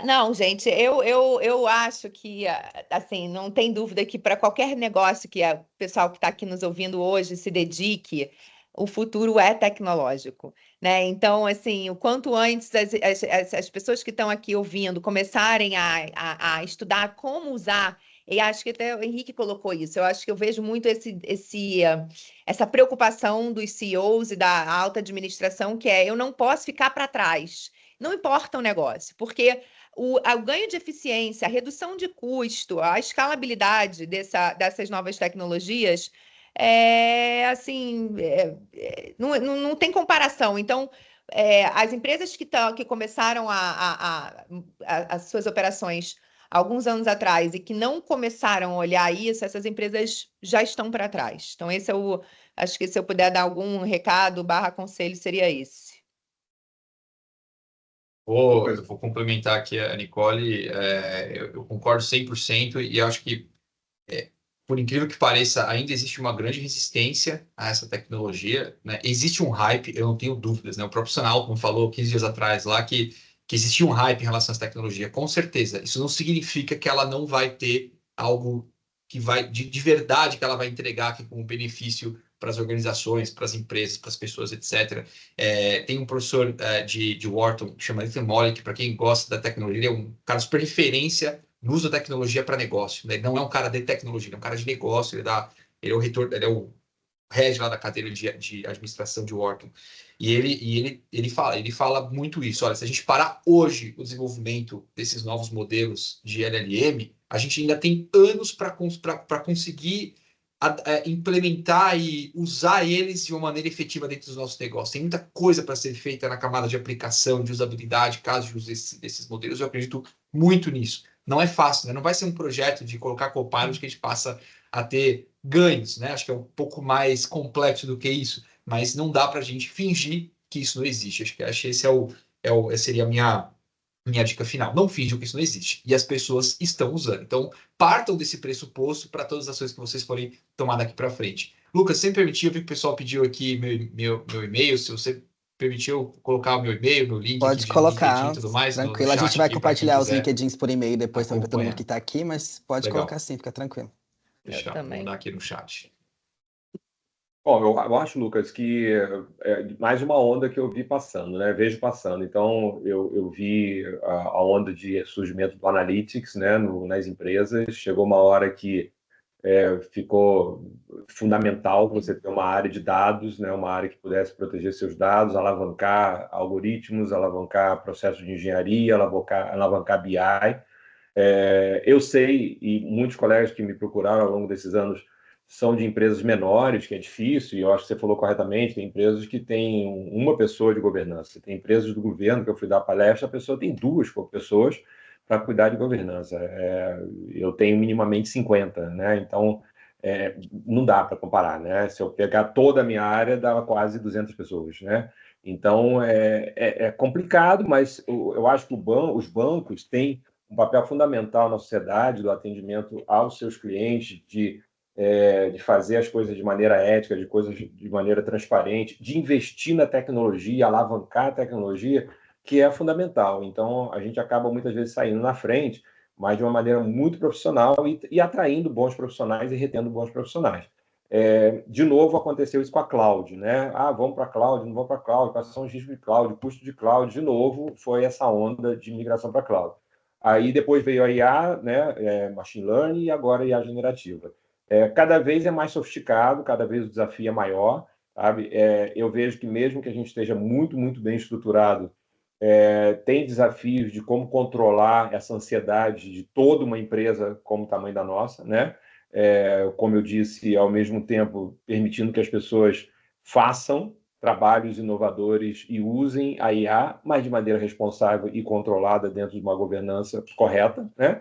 Não, gente, eu acho que, assim, não tem dúvida que para qualquer negócio que o pessoal que está aqui nos ouvindo hoje se dedique, o futuro é tecnológico, né? Então, assim, o quanto antes as pessoas que estão aqui ouvindo começarem a estudar como usar, e acho que até o Henrique colocou isso, eu acho que eu vejo muito essa preocupação dos CEOs e da alta administração, que eu não posso ficar para trás. Não importa o negócio, porque o ganho de eficiência, a redução de custo, a escalabilidade dessas novas tecnologias, assim, não tem comparação. Então, as empresas que começaram as suas operações alguns anos atrás e que não começaram a olhar isso, essas empresas já estão para trás. Então, acho que se eu puder dar algum recado, conselho, seria esse. Eu vou complementar aqui a Nicole, eu concordo 100% e acho que, por incrível que pareça, ainda existe uma grande resistência a essa tecnologia, né? Existe um hype, eu não tenho dúvidas, né? O próprio Sanal, como falou 15 dias atrás lá, que existia um hype em relação a essa tecnologia, com certeza. Isso não significa que ela não vai ter algo que vai, de verdade, que ela vai entregar aqui como benefício para as organizações, para as empresas, para as pessoas, etc. Tem um professor de Wharton, que chama Ethan Molly, que para quem gosta da tecnologia, ele é um cara super referência no uso da tecnologia para negócio. Né? Ele não é um cara de tecnologia, ele é um cara de negócio, ele é o reitor, ele é o rege lá da cadeira de administração de Wharton. E ele fala muito isso. Olha, se a gente parar hoje o desenvolvimento desses novos modelos de LLM, a gente ainda tem anos para conseguir implementar e usar eles de uma maneira efetiva dentro dos nossos negócios. Tem muita coisa para ser feita na camada de aplicação, de usabilidade, caso de uso desses modelos. Eu acredito muito nisso. Não é fácil, né? Não vai ser um projeto de colocar Copilot que a gente passa a ter ganhos, né? Acho que é um pouco mais complexo do que isso, mas não dá para a gente fingir que isso não existe. Acho que esse seria a minha dica final. Não finjam que isso não existe. E as pessoas estão usando. Então, partam desse pressuposto para todas as ações que vocês forem tomar daqui para frente. Lucas, se me permitir, eu vi que o pessoal pediu aqui meu e-mail. Se você permitiu colocar o meu e-mail, meu link Pode aqui de colocar, LinkedIn e tudo mais no tranquilo. A gente chat vai aqui para quem compartilhar os quiser LinkedIns por e-mail depois também para todo mundo acompanhar. que está aqui, mas pode Legal. colocar sim, fica tranquilo. Deixa eu também. mandar aqui no chat. Bom, eu acho, Lucas, que mais uma onda que eu vi passando, né? Vejo passando. Então, eu vi a onda de surgimento do Analytics, né, nas empresas. Chegou uma hora que ficou fundamental você ter uma área de dados, né, uma área que pudesse proteger seus dados, alavancar algoritmos, alavancar processos de engenharia, alavancar BI. Eu sei, e muitos colegas que me procuraram ao longo desses anos são de empresas menores, que é difícil, e eu acho que você falou corretamente, tem empresas que têm uma pessoa de governança, tem empresas do governo que eu fui dar palestra, a pessoa tem 2 pessoas para cuidar de governança. Eu tenho minimamente 50, né? Então, não dá para comparar, né? Se eu pegar toda a minha área, dá quase 200 pessoas, né? Então, é complicado, mas eu acho que os bancos têm um papel fundamental na sociedade do atendimento aos seus clientes, de de fazer as coisas de maneira ética, de coisas de maneira transparente, de investir na tecnologia, alavancar a tecnologia, que é fundamental. Então, a gente acaba muitas vezes saindo na frente, mas de uma maneira muito profissional e atraindo bons profissionais e retendo bons profissionais. De novo, aconteceu isso com a cloud, né? Vamos para a cloud, não vamos para a cloud, quais são os riscos de cloud, custo de cloud, de novo, foi essa onda de migração para a cloud. Aí depois veio a IA, né, machine learning, e agora a IA generativa. Cada vez é mais sofisticado, cada vez o desafio é maior, sabe? Eu vejo que mesmo que a gente esteja muito, muito bem estruturado, tem desafios de como controlar essa ansiedade de toda uma empresa como o tamanho da nossa, né? Como eu disse, ao mesmo tempo permitindo que as pessoas façam trabalhos inovadores e usem a IA, mas de maneira responsável e controlada dentro de uma governança correta, né?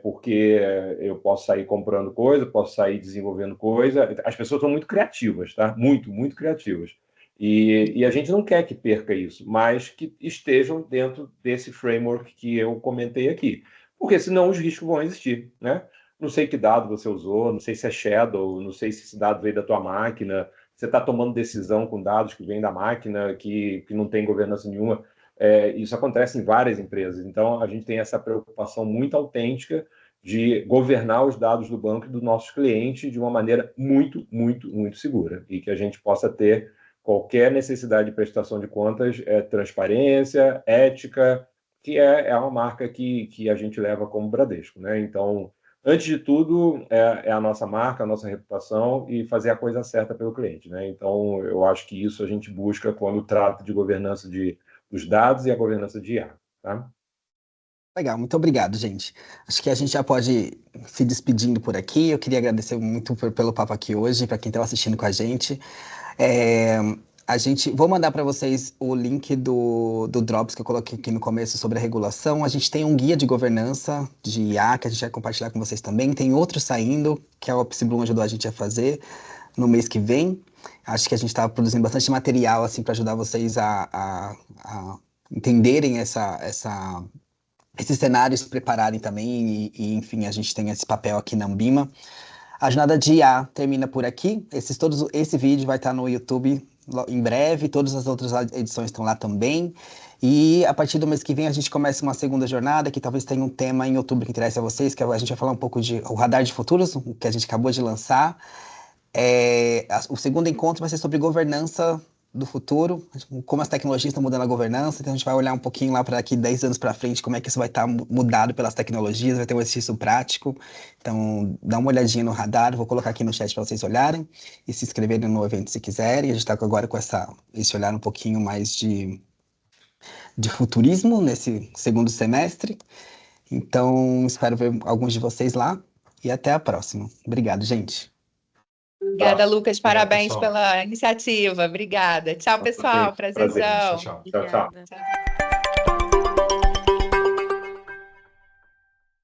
Porque eu posso sair comprando coisa, posso sair desenvolvendo coisa. As pessoas são muito criativas, tá? Muito, muito criativas. E a gente não quer que perca isso, mas que estejam dentro desse framework que eu comentei aqui. Porque senão os riscos vão existir, né? Não sei que dado você usou, não sei se é shadow, não sei se esse dado veio da tua máquina, você está tomando decisão com dados que vêm da máquina, que não tem governança nenhuma. Isso acontece em várias empresas. Então, a gente tem essa preocupação muito autêntica de governar os dados do banco e dos nossos clientes de uma maneira muito, muito, muito segura. E que a gente possa ter qualquer necessidade de prestação de contas, transparência, ética, que é uma marca que a gente leva como Bradesco, né? Então, antes de tudo, é a nossa marca, a nossa reputação e fazer a coisa certa pelo cliente, né? Então, eu acho que isso a gente busca quando trata de governança dos dados e a governança de IA, tá? Legal, muito obrigado, gente. Acho que a gente já pode se despedindo por aqui. Eu queria agradecer muito pelo papo aqui hoje, para quem estava assistindo com a gente. Vou mandar para vocês o link do Drops que eu coloquei aqui no começo sobre a regulação. A gente tem um guia de governança de IA que a gente vai compartilhar com vocês também. Tem outro saindo, que a Opsi Bloom ajudou a gente a fazer no mês que vem. Acho que a gente está produzindo bastante material assim, para ajudar vocês a entenderem esses cenários, se prepararem também. Enfim, a gente tem esse papel aqui na Ambima. A jornada de IA termina por aqui. Esse vídeo vai estar no YouTube em breve, todas as outras edições estão lá também. E a partir do mês que vem a gente começa uma segunda jornada, que talvez tenha um tema em outubro que interesse a vocês, que a gente vai falar um pouco de o Radar de Futuros, o que a gente acabou de lançar. O segundo encontro vai ser sobre governança do futuro, como as tecnologias estão mudando a governança, então a gente vai olhar um pouquinho lá para daqui 10 anos para frente, como é que isso vai estar mudado pelas tecnologias, vai ter um exercício prático, então dá uma olhadinha no radar, vou colocar aqui no chat para vocês olharem e se inscreverem no evento se quiserem. A gente está agora com esse olhar um pouquinho mais de futurismo nesse segundo semestre, então espero ver alguns de vocês lá e até a próxima. Obrigado, gente. Obrigada, Lucas. Parabéns pessoal. pela iniciativa. Obrigada. Tchau, pessoal. Prazerzão. Tchau, tchau.